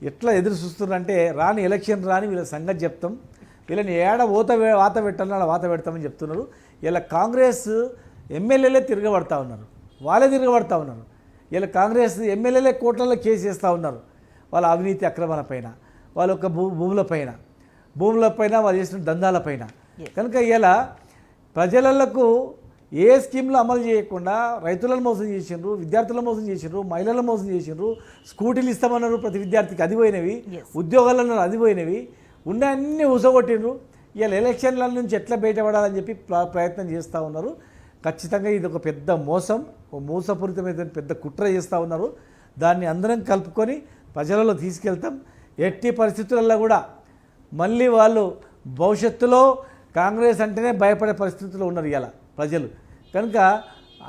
ఎట్లా ఎదురు చూస్తున్నారంటే రాని ఎలక్షన్ రాని వీళ్ళ సంగతి చెప్తాం, వీళ్ళని ఏడ వాత పెట్టాలని వాత పెడతామని చెప్తున్నారు. ఇలా కాంగ్రెస్ ఎమ్మెల్యేలే తిరగబడతా ఉన్నారు, వాళ్ళే తిరగబడతా ఉన్నారు. ఇలా కాంగ్రెస్ ఎమ్మెల్యేలే కోట్లలో కేసు వేస్తూ ఉన్నారు వాళ్ళ అవినీతి అక్రమాల పైన, వాళ్ళ యొక్క భూముల పైన వాళ్ళు చేసిన దందాల పైన. కనుక ఇలా ప్రజలకు ఏ స్కీమ్లు అమలు చేయకుండా రైతులను మోసం చేసిండ్రు, విద్యార్థులను మోసం చేసిండ్రు, మహిళలను మోసం చేసిండ్రు. స్కూటీలు ఇస్తామన్నారు ప్రతి విద్యార్థికి, అది పోయినవి. ఉద్యోగాలు అన్నారు, అది పోయినవి. ఉన్న అన్నీ ఊసగొట్టిండ్రు. ఇలా ఎలక్షన్ల నుంచి ఎట్లా బయటపడాలని చెప్పి ప్రయత్నం చేస్తూ ఉన్నారు. ఖచ్చితంగా ఇది ఒక పెద్ద మోసపూరితమైన పెద్ద కుట్ర చేస్తూ ఉన్నారు. దాన్ని అందరం కలుపుకొని ప్రజలలో తీసుకెళ్తాం. ఎట్టి పరిస్థితులలో కూడా మళ్ళీ వాళ్ళు భవిష్యత్తులో కాంగ్రెస్ అంటేనే భయపడే పరిస్థితుల్లో ఉన్నారు ఇలా ప్రజలు. కనుక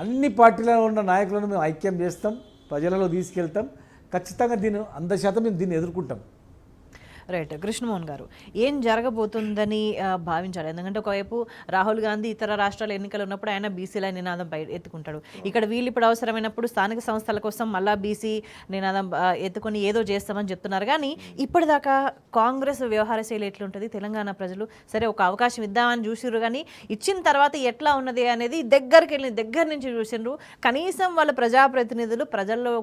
అన్ని పార్టీలలో ఉన్న నాయకులను మేము ఐక్యం చేస్తాం, ప్రజలలో తీసుకెళ్తాం. ఖచ్చితంగా 100% మేము దీన్ని ఎదుర్కొంటాం. రైట్. కృష్ణమోహన్ గారు, ఏం జరగబోతుందని భావించాలి? ఎందుకంటే ఒకవైపు రాహుల్ గాంధీ ఇతర రాష్ట్రాల ఎన్నికలు ఉన్నప్పుడు ఆయన బీసీల నినాదం ఎత్తుకుంటాడు. ఇక్కడ వీళ్ళు ఇప్పుడు అవసరమైనప్పుడు స్థానిక సంస్థల కోసం మళ్ళా బీసీ నినాదం ఎత్తుకొని ఏదో చేస్తామని చెప్తున్నారు. కానీ ఇప్పటిదాకా కాంగ్రెస్ వ్యవహార శైలి ఎట్లుంటుంది? తెలంగాణ ప్రజలు సరే ఒక అవకాశం ఇద్దామని చూసిర్రు, కానీ ఇచ్చిన తర్వాత ఎట్లా ఉన్నది అనేది దగ్గర నుంచి చూసిండ్రు. కనీసం వాళ్ళ ప్రజాప్రతినిధులు ప్రజల్లో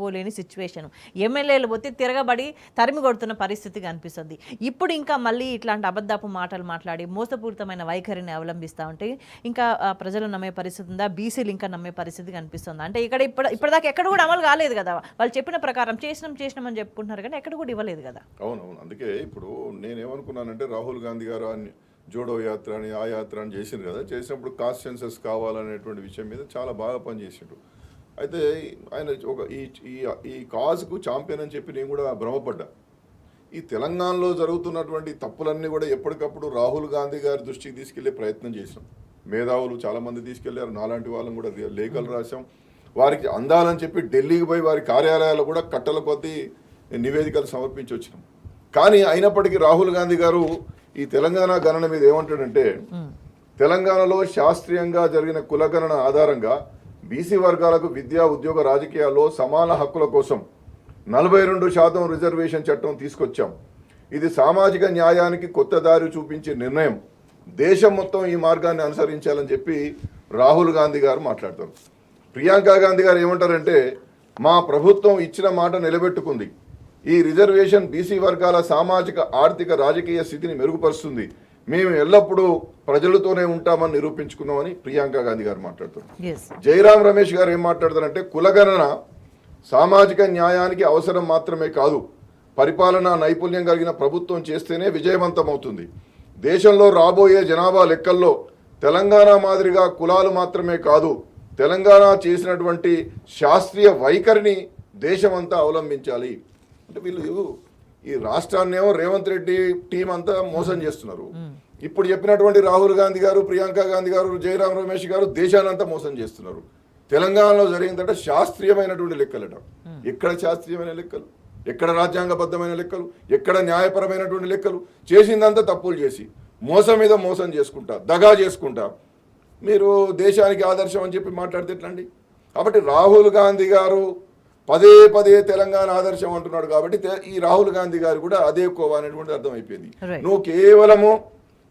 పోలేని సిచ్యువేషన్, ఎమ్మెల్యేలు పోతే తిరగబడి తరిమి కొడుతున్న పరిస్థితి అనిపిస్తుంది. ఇప్పుడు ఇంకా మళ్ళీ ఇట్లాంటి అబద్ధపు మాటలు మాట్లాడి మోసపూరితమైన వైఖరిని అవలంబిస్తూ ఉంటే ఇంకా ప్రజలు నమ్మే పరిస్థితి ఉందా? బీసీలు ఇంకా నమ్మే పరిస్థితి కనిపిస్తుంది. అంటే ఇప్పటిదాకా ఎక్కడ కూడా అమలు కాలేదు కదా. వాళ్ళు చెప్పిన ప్రకారం చేసినామని చెప్పుకుంటున్నారు, కానీ ఎక్కడ కూడా ఇవ్వలేదు కదా. అవునవును. అందుకే ఇప్పుడు నేనేమనుకున్నానంటే రాహుల్ గాంధీ గారు జోడో యాత్ర అని ఆ యాత్ర అని చేసిండ్రు కదా, చేసినప్పుడు కాస్ట్ సెన్సస్ కావాలనేటువంటి విషయం మీద చాలా బాగా పనిచేసిండ్రు. అయితే ఆయన ఈ కాజ్కు ఛాంపియన్ అని చెప్పి నేను కూడా భ్రమపడ్డా. ఈ తెలంగాణలో జరుగుతున్నటువంటి తప్పులన్నీ కూడా ఎప్పటికప్పుడు రాహుల్ గాంధీ గారి దృష్టికి తీసుకెళ్లే ప్రయత్నం చేసాం. మేధావులు చాలామంది తీసుకెళ్లారు, నాలాంటి వాళ్ళని కూడా లేఖలు రాసాం. వారికి అందాలని చెప్పి ఢిల్లీకి పోయి వారి కార్యాలయాలు కూడా కట్టల కొద్దీ నివేదికలు సమర్పించి వచ్చినాం. కానీ అయినప్పటికీ రాహుల్ గాంధీ గారు ఈ తెలంగాణ గణన మీద ఏమంటాడంటే, తెలంగాణలో శాస్త్రీయంగా జరిగిన కులగణన ఆధారంగా బీసీ వర్గాలకు విద్యా, ఉద్యోగ, రాజకీయాల్లో సమాన హక్కుల కోసం 42% రిజర్వేషన్ చట్టం తీసుకొచ్చాం. ఇది సామాజిక న్యాయానికి కొత్త దారి చూపించే నిర్ణయం. దేశం మొత్తం ఈ మార్గాన్ని అనుసరించాలని చెప్పి రాహుల్ గాంధీ గారు మాట్లాడతారు. ప్రియాంక గాంధీ గారు ఏమంటారంటే, మా ప్రభుత్వం ఇచ్చిన మాట నిలబెట్టుకుంది. ఈ రిజర్వేషన్ బీసీ వర్గాల సామాజిక, ఆర్థిక, రాజకీయ స్థితిని మెరుగుపరుస్తుంది. మేము ఎల్లప్పుడూ ప్రజలతోనే ఉంటామని నిరూపించుకున్నామని ప్రియాంక గాంధీ గారు మాట్లాడుతారు. జయరాం రమేష్ గారు ఏం మాట్లాడతారంటే, కులగణన సామాజిక న్యాయానికి అవసరం మాత్రమే కాదు, పరిపాలనా నైపుణ్యం కలిగిన ప్రభుత్వం చేస్తేనే విజయవంతమవుతుంది. దేశంలో రాబోయే జనాభా లెక్కల్లో తెలంగాణ మాదిరిగా కులాలు మాత్రమే కాదు, తెలంగాణ చేసినటువంటి శాస్త్రీయ వైఖరిని దేశమంతా అవలంబించాలి. అంటే వీళ్ళు ఈ రాష్ట్రాన్నేమో రేవంత్ రెడ్డి టీం అంతా మోసం చేస్తున్నారు. ఇప్పుడు చెప్పినటువంటి రాహుల్ గాంధీ గారు, ప్రియాంక గాంధీ గారు, జయరాం రమేష్ గారు దేశానంతా మోసం చేస్తున్నారు. తెలంగాణలో జరిగిందంటే శాస్త్రీయమైనటువంటి లెక్కలట. ఎక్కడ శాస్త్రీయమైన లెక్కలు? ఎక్కడ రాజ్యాంగబద్ధమైన లెక్కలు, ఎక్కడ న్యాయపరమైనటువంటి లెక్కలు? చేసిందంతా తప్పులు చేసి మోసం మీద మోసం చేసుకుంటా, దగా చేసుకుంటా మీరు దేశానికి ఆదర్శం అని చెప్పి మాట్లాడితే ఎట్లండి? కాబట్టి రాహుల్ గాంధీ గారు పదే పదే తెలంగాణ ఆదర్శం అంటున్నాడు కాబట్టి ఈ రాహుల్ గాంధీ గారు కూడా అదే కోవ అనేటువంటి అర్థమైపోయింది. నువ్వు కేవలము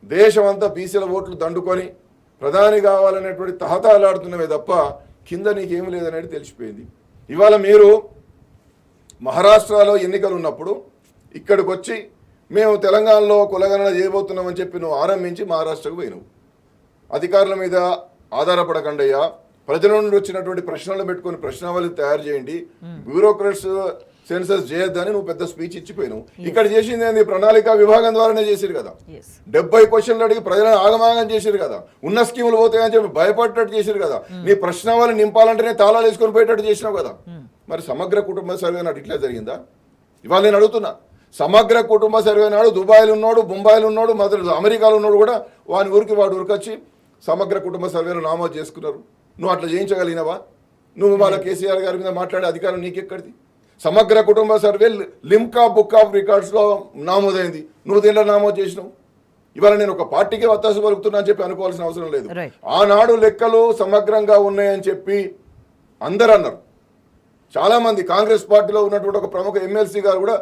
దేశం అంతా బీసీల ఓట్లు దండుకొని ప్రధాని కావాలనేటువంటి తహతాలాడుతున్నవే తప్ప కింద నీకేమి లేదనేది తెలిసిపోయింది. ఇవాళ మీరు మహారాష్ట్రలో ఎన్నికలు ఉన్నప్పుడు ఇక్కడికి వచ్చి మేము తెలంగాణలో కులగణన చేయబోతున్నామని చెప్పి నువ్వు ఆరంభించి మహారాష్ట్రకు పోయినావు. అధికారుల మీద ఆధారపడకండయ్యా, ప్రజల నుండి వచ్చినటువంటి ప్రశ్నలు పెట్టుకుని ప్రశ్నావళి తయారు చేయండి, బ్యూరోక్రాట్స్ సెన్సస్ చేయొద్దని నువ్వు పెద్ద స్పీచ్ ఇచ్చిపోయినావు. ఇక్కడ చేసింది ఏంది? ప్రణాళిక విభాగం ద్వారానే చేసిరు కదా. 70 క్వశ్చన్లు అడిగి ప్రజలను ఆగమాగం చేసిరు కదా. ఉన్న స్కీములు పోతాయని చెప్పి భయపడేటట్టు చేసిరు కదా. నీ ప్రశ్నావళి నింపాలంటేనే తాళాలు వేసుకొని పోయేటట్టు చేసినావు కదా. మరి సమగ్ర కుటుంబ సర్వే నాడు ఇట్లా జరిగిందా? ఇవాళ నేను అడుగుతున్నా, సమగ్ర కుటుంబ సర్వే నాడు దుబాయ్లో ఉన్నాడు, బొంబాయిలో ఉన్నాడు, అమెరికాలో ఉన్నాడు కూడా వాని ఊరికి వాడు ఉరికొచ్చి సమగ్ర కుటుంబ సర్వేను నామోదు చేసుకున్నారు. నువ్వు అట్లా చేయించగలిగినవా? నువ్వు వాళ్ళ కేసీఆర్ గారి మీద మాట్లాడే అధికారం నీకెక్కడిది? సమగ్ర కుటుంబ సర్వే లిమ్కా బుక్ ఆఫ్ రికార్డ్స్లో నామోదైంది, నువ్వు దీనిలో నామోదు చేసినావు. ఇవాళ నేను ఒక పార్టీకే వత్తాసు పలుకుతున్నా అని చెప్పి అనుకోవాల్సిన అవసరం లేదు. ఆనాడు లెక్కలు సమగ్రంగా ఉన్నాయని చెప్పి అందరూ అన్నారు. చాలామంది కాంగ్రెస్ పార్టీలో ఉన్నటువంటి ఒక ప్రముఖ ఎమ్మెల్సీ గారు కూడా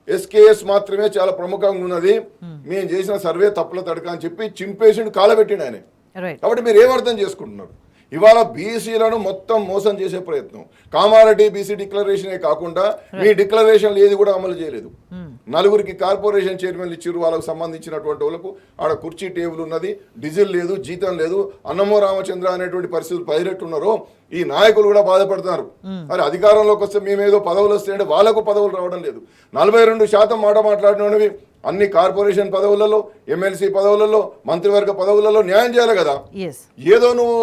ఎస్కేఎస్ మాత్రమే చాలా ప్రముఖంగా ఉన్నది, మేము చేసిన సర్వే తప్పుల తడక అని చెప్పి చింపేసి కాలబెట్టిండు ఆయన. కాబట్టి మీరు ఏమర్థం చేసుకుంటున్నారు? ఇవాళ బీసీలను మొత్తం మోసం చేసే ప్రయత్నం. కామారెడ్డి బీసీ డిక్లరేషనే కాకుండా మీ డిక్లరేషన్లు ఏది కూడా అమలు చేయలేదు. 4 కార్పొరేషన్ చైర్మన్లు ఇచ్చారు, వాళ్ళకు సంబంధించినటువంటి వాళ్ళకు ఆడ కుర్చీ టేబుల్ ఉన్నది, డీజిల్ లేదు, జీతం లేదు, అన్నమో రామచంద్ర అనేటువంటి పరిస్థితులు పైరెట్టున్నారో ఈ నాయకులు కూడా బాధపడుతున్నారు. మరి అధికారంలోకి వస్తే మేమేదో పదవులు వస్తాయంటే వాళ్ళకు పదవులు రావడం లేదు. 42% మాట మాట్లాడినవి అన్ని కార్పొరేషన్ పదవులలో, ఎమ్మెల్సీ పదవులలో, మంత్రివర్గ పదవులలో న్యాయం చేయాలి కదా. ఏదో నువ్వు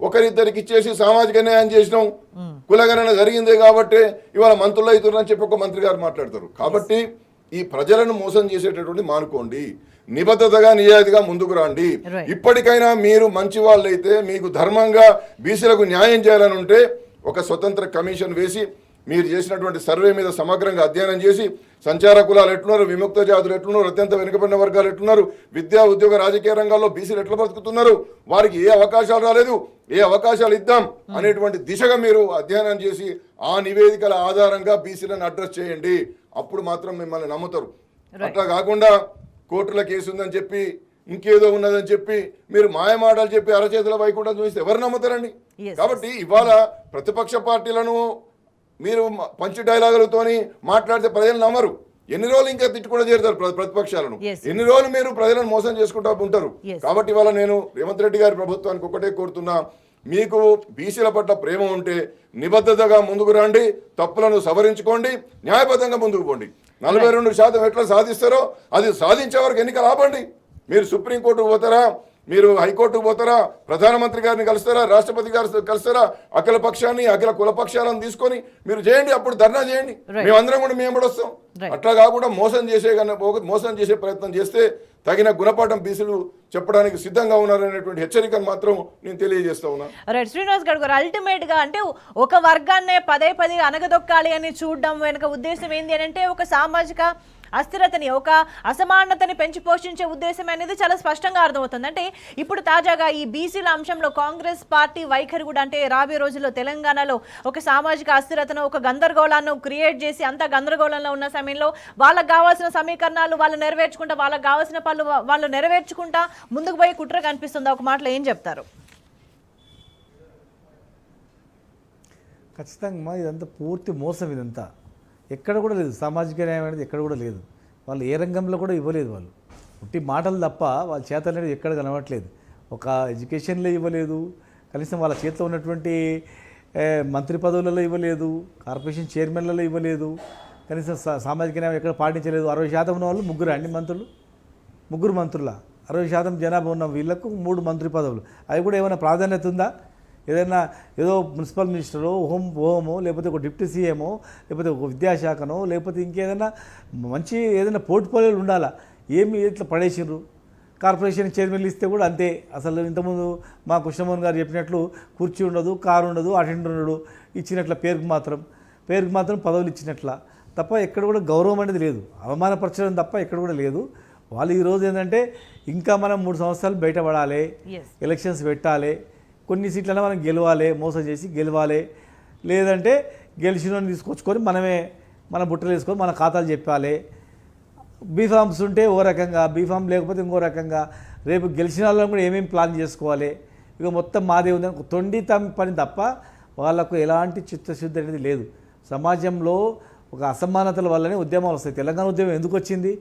ఒకరిద్దరికి ఇచ్చేసి సామాజిక న్యాయం చేసినావు, కులగణన జరిగిందే కాబట్టి ఇవాళ మంత్రులు అవుతున్నారని చెప్పి ఒక మంత్రి గారు మాట్లాడతారు. కాబట్టి ఈ ప్రజలను మోసం చేసేటటువంటి మానుకోండి, నిబద్ధతగా నిజాయితీగా ముందుకు రండి. ఇప్పటికైనా మీరు మంచి వాళ్ళైతే మీకు ధర్మంగా బీసీలకు న్యాయం చేయాలని ఉంటే ఒక స్వతంత్ర కమిషన్ వేసి మీరు చేసినటువంటి సర్వే మీద సమగ్రంగా అధ్యయనం చేసి సంచార కులాలు ఎట్లున్నారు, విముక్త జాతులు ఎట్లున్నారు, అత్యంత వెనుకబడిన వర్గాలు ఎట్లున్నారు, విద్యా ఉద్యోగ రాజకీయ రంగాల్లో బీసీలు ఎట్లా బతుకుతున్నారు, వారికి ఏ అవకాశాలు రాలేదు, ఏ అవకాశాలు ఇద్దాం అనేటువంటి దిశగా మీరు అధ్యయనం చేసి ఆ నివేదికల ఆధారంగా బీసీలను అడ్రస్ చేయండి. అప్పుడు మాత్రం మిమ్మల్ని నమ్ముతారు. అట్లా కాకుండా కోర్టుల కేసు ఉందని చెప్పి ఇంకేదో ఉన్నదని చెప్పి మీరు మాయమాటలు చెప్పి అరచేతుల వైకుండా చూస్తే ఎవరు నమ్ముతారండి? కాబట్టి ఇవాళ ప్రతిపక్ష పార్టీలను మీరు పంచి డైలాగులతోని మాట్లాడితే ప్రజలు నమ్మరు. ఎన్ని రోజులు ఇంకా తిట్టుకుండా చేరుతారు ప్రతిపక్షాలను? ఎన్ని రోజులు మీరు ప్రజలను మోసం చేసుకుంటూ ఉంటారు? కాబట్టి ఇవాళ నేను రేవంత్ రెడ్డి గారి ప్రభుత్వానికి ఒకటే కోరుతున్నా, మీకు బీసీల పట్ల ప్రేమ ఉంటే నిబద్ధతగా ముందుకు రండి, తప్పులను సవరించుకోండి, న్యాయబద్ధంగా ముందుకు పోండి. 42% ఎట్లా సాధిస్తారో అది సాధించే వరకు ఎన్నికలు ఆపండి. మీరు సుప్రీంకోర్టుకు పోతారా, మీరు హైకోర్టుకు పోతారా, ప్రధానమంత్రి గారిని కలుస్తారా, రాష్ట్రపతి గారు కలుస్తారా, అఖిల పక్షాన్ని అఖిల కుల పక్షాలను తీసుకొని మీరు చేయండి, అప్పుడు ధర్నా చేయండి, మేమందరం కూడా మేము కూడా వస్తాం. అట్లా కాకుండా మోసం చేసే ప్రయత్నం చేస్తే తగిన గుణపాఠం బీసీలు చెప్పడానికి సిద్ధంగా ఉన్నారనేటువంటి హెచ్చరికను మాత్రం నేను తెలియజేస్తా ఉన్నా. రైట్ శ్రీనివాస్ గారు, అల్టిమేట్ గా అంటే ఒక వర్గాన్నే పదే అనగదొక్కాలి అని చూడడం వెనుక ఉద్దేశం ఏంటి అని అంటే ఒక సామాజిక అస్థిరతని, ఒక అసమానతని పెంచి పోషించే ఉద్దేశం అనేది చాలా స్పష్టంగా అర్థమవుతుంది. అంటే ఇప్పుడు తాజాగా ఈ బీసీల అంశంలో కాంగ్రెస్ పార్టీ వైఖరి కూడా అంటే రాబోయే రోజుల్లో తెలంగాణలో ఒక సామాజిక అస్థిరతను, ఒక గందరగోళాన్ని క్రియేట్ చేసి అంత గందరగోళంలో ఉన్న సమయంలో వాళ్ళకి కావాల్సిన సమీకరణాలు వాళ్ళు నెరవేర్చుకుంటా, వాళ్ళకి కావాల్సిన పనులు వాళ్ళు నెరవేర్చుకుంటా ముందుకు పోయి కుట్ర కనిపిస్తుంది. ఒక మాటలో ఏం చెప్తారు? ఖచ్చితంగా ఇదంతా పూర్తి మోసం. ఇదంతా ఎక్కడ కూడా లేదు, సామాజిక న్యాయం అనేది ఎక్కడ కూడా లేదు. వాళ్ళు ఏ రంగంలో కూడా ఇవ్వలేదు. వాళ్ళు పుట్టి మాటలు తప్ప వాళ్ళ చేత అనేది ఎక్కడ కనబడట్లేదు. ఒక ఎడ్యుకేషన్లో ఇవ్వలేదు, కనీసం వాళ్ళ చేతిలో ఉన్నటువంటి మంత్రి పదవులలో ఇవ్వలేదు, కార్పొరేషన్ చైర్మన్లలో ఇవ్వలేదు, కనీసం సామాజిక న్యాయం ఎక్కడ పాటించలేదు. 60% ఉన్న వాళ్ళు ముగ్గురు మంత్రుల 60% జనాభా ఉన్న వీళ్ళకు 3 మంత్రి పదవులు. అవి కూడా ఏమైనా ప్రాధాన్యత ఉందా? ఏదైనా ఏదో మున్సిపల్ మినిస్టరో, హోమో, లేకపోతే ఒక డిప్యూటీ సీఎమో, లేకపోతే ఒక విద్యాశాఖనో, లేకపోతే ఇంకేదైనా మంచి ఏదైనా పోర్ట్ఫోలియోలు ఉండాలా? ఏమి ఇట్లా పడేసిర్రు. కార్పొరేషన్ చైర్మన్లు ఇస్తే కూడా అంతే. అసలు ఇంతకుముందు మా కృష్ణమోహన్ గారు చెప్పినట్లు కుర్చీ ఉండదు, కారు ఉండదు, అటెండర్ ఉండడు, ఇచ్చినట్ల పేరుకు మాత్రం పదవులు ఇచ్చినట్ల. తప్ప ఎక్కడ కూడా గౌరవం అనేది లేదు, అవమానపరచడం తప్ప ఎక్కడ కూడా లేదు. వాళ్ళు ఈరోజు ఏంటంటే ఇంకా మనం 3 సంవత్సరాలు బయటపడాలి, ఎలక్షన్స్ పెట్టాలి, కొన్ని సీట్లైనా మనం గెలవాలి, మోసం చేసి గెలవాలి, లేదంటే గెలిచిన తీసుకొచ్చుకొని మనమే మన బుట్టలు వేసుకొని మన ఖాతాలు చెప్పాలి. బీఫామ్స్ ఉంటే ఓ రకంగా, బీఫామ్ లేకపోతే ఇంకో రకంగా, రేపు గెలిచిన వాళ్ళని కూడా ఏమేమి ప్లాన్ చేసుకోవాలి, ఇక మొత్తం మాదే ఉందని తొండి పని తప్ప వాళ్ళకు ఎలాంటి చిత్తశుద్ధి అనేది లేదు. సమాజంలో ఒక అసమానతల వల్లనే ఉద్యమాలు వస్తాయి. తెలంగాణ ఉద్యమం ఎందుకు వచ్చింది?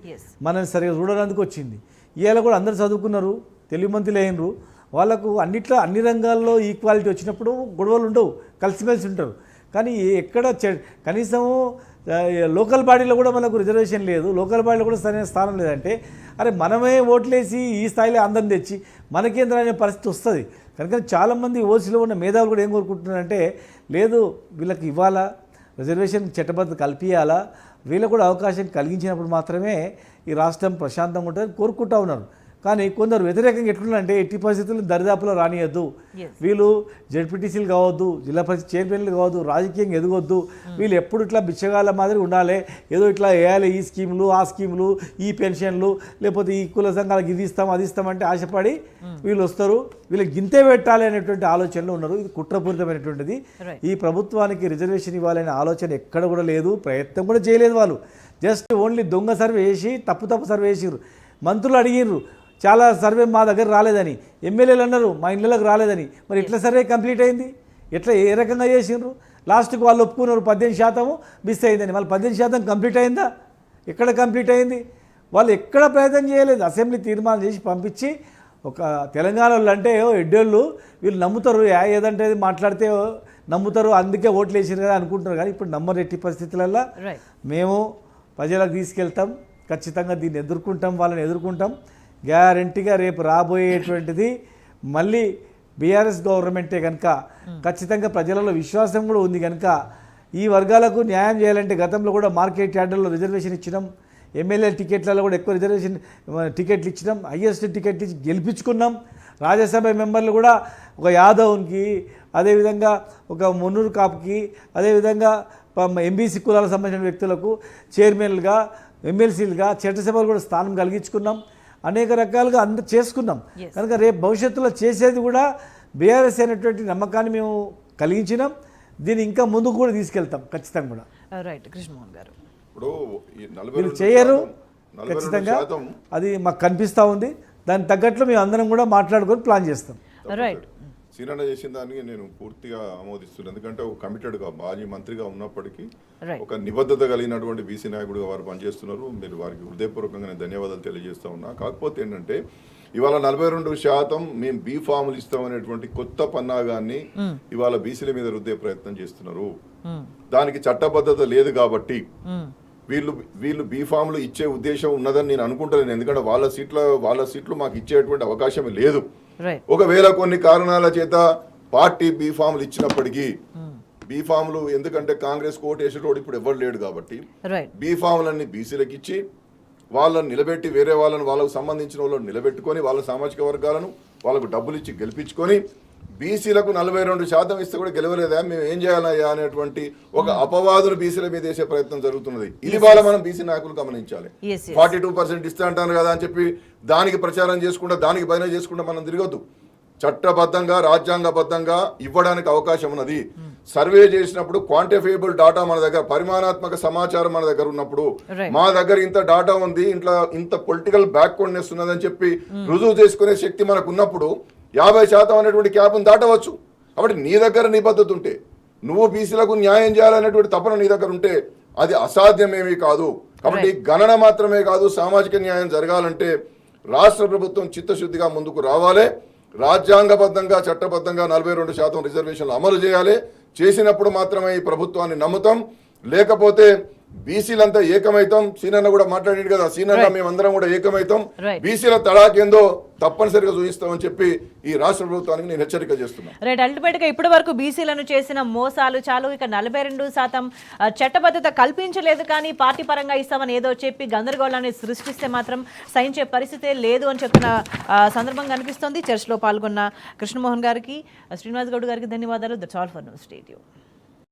మనం సరిగా చూడడానికి వచ్చింది. ఇవాళ కూడా అందరూ చదువుకున్నారు, తెలివిమంతులు అయినరు, వాళ్ళకు అన్ని రంగాల్లో ఈక్వాలిటీ వచ్చినప్పుడు గొడవలు ఉండవు, కలిసిమెలిసి ఉంటారు. కానీ ఎక్కడ కనీసము లోకల్ బాడీలో కూడా మనకు రిజర్వేషన్ లేదు, లోకల్ బాడీలో కూడా సరైన స్థానం లేదంటే అరే మనమే ఓట్లేసి ఈ స్థాయిలో అందరం తెచ్చి మనకేంద్ర అనే పరిస్థితి వస్తుంది. కనుక చాలామంది ఓసీలో ఉన్న మేధావులు కూడా ఏం కోరుకుంటున్నారంటే లేదు వీళ్ళకి ఇవ్వాలా, రిజర్వేషన్ చట్టబద్ధత కల్పించాలా, వీళ్ళకు కూడా అవకాశం కలిగించినప్పుడు మాత్రమే ఈ రాష్ట్రం ప్రశాంతంగా ఉంటుందని కోరుకుంటూ ఉన్నారు. కానీ కొందరు వ్యతిరేకంగా ఎట్లున్నారంటే ఎట్టి పరిస్థితుల్లో దరిదాపులో రానియద్దు, వీళ్ళు జెడ్పీటీసీలు కావద్దు, జిల్లా పరిషత్ చైర్మన్లు కావద్దు, రాజకీయంగా ఎదగొద్దు, వీళ్ళు ఎప్పుడు ఇట్లా బిచ్చగాళ్ళ మాదిరి ఉండాలి, ఏదో ఇట్లా వేయాలి, ఈ స్కీములు ఆ స్కీములు, ఈ పెన్షన్లు, లేకపోతే ఈ కుల సంఘాలకు ఇది ఇస్తాం అది ఇస్తామంటే ఆశపడి వీళ్ళు వస్తారు, వీళ్ళకి గింతే పెట్టాలి అనేటువంటి ఆలోచనలు ఉన్నారు. ఇది కుట్రపూరితమైనటువంటిది. ఈ ప్రభుత్వానికి రిజర్వేషన్ ఇవ్వాలనే ఆలోచన ఎక్కడ కూడా లేదు, ప్రయత్నం కూడా చేయలేదు. వాళ్ళు జస్ట్ ఓన్లీ దొంగ సర్వే చేసి తప్పు సర్వే చేసిర్రు. మంత్రులు అడిగిర్రు చాలా సర్వే మా దగ్గర రాలేదని, ఎమ్మెల్యేలు అన్నారు మా ఇళ్ళకి రాలేదని. మరి ఎట్లా సర్వే కంప్లీట్ అయింది? ఎట్లా ఏ రకంగా చేసిండ్రు? లాస్ట్కి వాళ్ళు ఒప్పుకున్నారు 18% మిస్ అయిందని. మళ్ళీ 18% కంప్లీట్ అయిందా? ఎక్కడ కంప్లీట్ అయింది? వాళ్ళు ఎక్కడ ప్రయత్నం చేయలేదు. అసెంబ్లీ తీర్మానం చేసి పంపించి ఒక తెలంగాణ వాళ్ళు అంటే ఎడ్డోళ్ళు వీళ్ళు నమ్ముతారు, ఏదంటే మాట్లాడితే నమ్ముతారు, అందుకే ఓట్లు వేసారు కదా అనుకుంటున్నారు. కానీ ఇప్పుడు నమ్మరు ఎట్టి పరిస్థితులలో. మేము ప్రజలకు తీసుకెళ్తాం, ఖచ్చితంగా దీన్ని ఎదుర్కొంటాం, వాళ్ళని ఎదుర్కొంటాం. గ్యారంటీగా రేపు రాబోయేటువంటిది మళ్ళీ బీఆర్ఎస్ గవర్నమెంటే కనుక ఖచ్చితంగా ప్రజలలో విశ్వాసం కూడా ఉంది కనుక ఈ వర్గాలకు న్యాయం చేయాలంటే గతంలో కూడా మార్కెట్ యార్డుల్లో రిజర్వేషన్ ఇచ్చినాం, ఎమ్మెల్యే టికెట్లలో కూడా ఎక్కువ రిజర్వేషన్ టికెట్లు ఇచ్చినాం, హైయెస్ట్ టికెట్లు ఇచ్చి గెలిపించుకున్నాం. రాజ్యసభ మెంబర్లు కూడా ఒక యాదవ్కి, అదేవిధంగా ఒక మున్నూరు కాపుకి, అదేవిధంగా ఎంబీసీ కులాలకు సంబంధించిన వ్యక్తులకు చైర్మన్లుగా, ఎమ్మెల్సీలుగా, చట్టసభలు కూడా స్థానం కలిగించుకున్నాం. అనేక రకాలుగా అందరూ చేసుకున్నాం. కనుక రేపు భవిష్యత్తులో చేసేది కూడా బీఆర్ఎస్ అనేటువంటి నమ్మకాన్ని మేము కలిగించినాం. దీన్ని ఇంకా ముందుకు కూడా తీసుకెళ్తాం ఖచ్చితంగా కూడా. రైట్ కృష్ణమోహన్ గారు, ఇప్పుడు మీరు చేయరు ఖచ్చితంగా, అది మాకు కనిపిస్తూ ఉంది. దానికి తగ్గట్లు మేము అందరం కూడా మాట్లాడుకొని ప్లాన్ చేస్తాం. రైట్, సీనన్న చేసిన దానికి నేను పూర్తిగా ఆమోదిస్తున్నాను. ఎందుకంటే ఒక కమిటెడ్గా మాజీ మంత్రిగా ఉన్నప్పటికీ ఒక నిబద్ధత కలిగినటువంటి బీసీ నాయకుడిగా వారు పనిచేస్తున్నారు. మీరు వారికి హృదయపూర్వకంగా నేను ధన్యవాదాలు తెలియజేస్తా ఉన్నా. కాకపోతే ఏంటంటే ఇవాళ 42% మేము బీ ఫాములు ఇస్తామనేటువంటి కొత్త పన్నాగాన్ని ఇవాళ బీసీల మీద రుద్దే ప్రయత్నం చేస్తున్నారు. దానికి చట్టబద్ధత లేదు కాబట్టి వీళ్ళు బీ ఫాములు ఇచ్చే ఉద్దేశం ఉన్నదని నేను అనుకుంటాను. ఎందుకంటే వాళ్ళ సీట్లు మాకు ఇచ్చేటువంటి అవకాశం లేదు. ఒకవేళ కొన్ని కారణాల చేత పార్టీ బీ ఫాములు ఇచ్చినప్పటికీ, బీ ఫాములు ఎందుకంటే కాంగ్రెస్ కోట్ వేసేటోడు ఇప్పుడు ఎవరు లేడు కాబట్టి బీ ఫాములన్నీ బీసీలకు ఇచ్చి వాళ్ళని నిలబెట్టి వేరే వాళ్ళకు సంబంధించిన వాళ్ళని నిలబెట్టుకొని వాళ్ళ సామాజిక వర్గాలను వాళ్ళకు డబ్బులు ఇచ్చి గెలిపించుకొని బీసీలకు 42% ఇస్తే కూడా గెలవలేదా, మేము ఏం చేయాలయ్యా అనేటువంటి ఒక అపవాదును బీసీల మీద వేసే ప్రయత్నం జరుగుతున్నది. ఇది వాళ్ళ మనం బీసీ నాయకులు గమనించాలి. 42% ఇస్తా అంటాను కదా అని చెప్పి దానికి ప్రచారం చేసుకుంటా, దానికి భజన చేసుకుంటా మనం తిరగొద్దు. చట్టబద్ధంగా రాజ్యాంగబద్ధంగా ఇవ్వడానికి అవకాశం ఉన్నది. సర్వే చేసినప్పుడు క్వాంటిఫైబుల్ డాటా మన దగ్గర, పరిమాణాత్మక సమాచారం మన దగ్గర ఉన్నప్పుడు, మా దగ్గర ఇంత డాటా ఉంది, ఇంత పొలిటికల్ బ్యాక్వర్డ్నెస్ ఉన్నదని చెప్పి రుజువు చేసుకునే శక్తి మనకు ఉన్నప్పుడు 50% అనేటువంటి క్యాప్ను దాటవచ్చు. కాబట్టి నీ దగ్గర నిబద్ధత ఉంటే, నువ్వు బీసీలకు న్యాయం చేయాలనేటువంటి తపన నీ దగ్గర ఉంటే అది అసాధ్యమేమీ కాదు. కాబట్టి గణన మాత్రమే కాదు, సామాజిక న్యాయం జరగాలంటే రాష్ట్ర ప్రభుత్వం చిత్తశుద్ధిగా ముందుకు రావాలి. రాజ్యాంగబద్ధంగా చట్టబద్ధంగా 42% రిజర్వేషన్లు అమలు చేయాలి. చేసినప్పుడు మాత్రమే ఈ ప్రభుత్వాన్ని నమ్ముతాం. లేకపోతే బీసీలంతా ఏకమైతాం. సీనన్న కూడా మాట్లాడింది కదా, సీనన్న మేమందరం కూడా ఏకమైతాం, బీసీల తడాకేందో తప్పనిసరిగా చూపిస్తామని చెప్పి ఈ రాష్ట్ర ప్రభుత్వానికి నేను హెచ్చరిక చేస్తున్నాను. రైట్, అల్టిమేట్ గా ఇప్పటి వరకు బీసీలను చేసిన మోసాలు చాలు, ఇక 42% చట్టబద్ధత కల్పించలేదు కానీ పార్టీ పరంగా ఇస్తామని ఏదో చెప్పి గందరగోళాన్ని సృష్టిస్తే మాత్రం సహించే పరిస్థితే లేదు అని చెప్తున్న సందర్భం కనిపిస్తోంది. చర్చలో పాల్గొన్న కృష్ణమోహన్ గారికి, శ్రీనివాస్ గౌడ్ గారికి ధన్యవాదాలు. That's all for now. Stay tuned.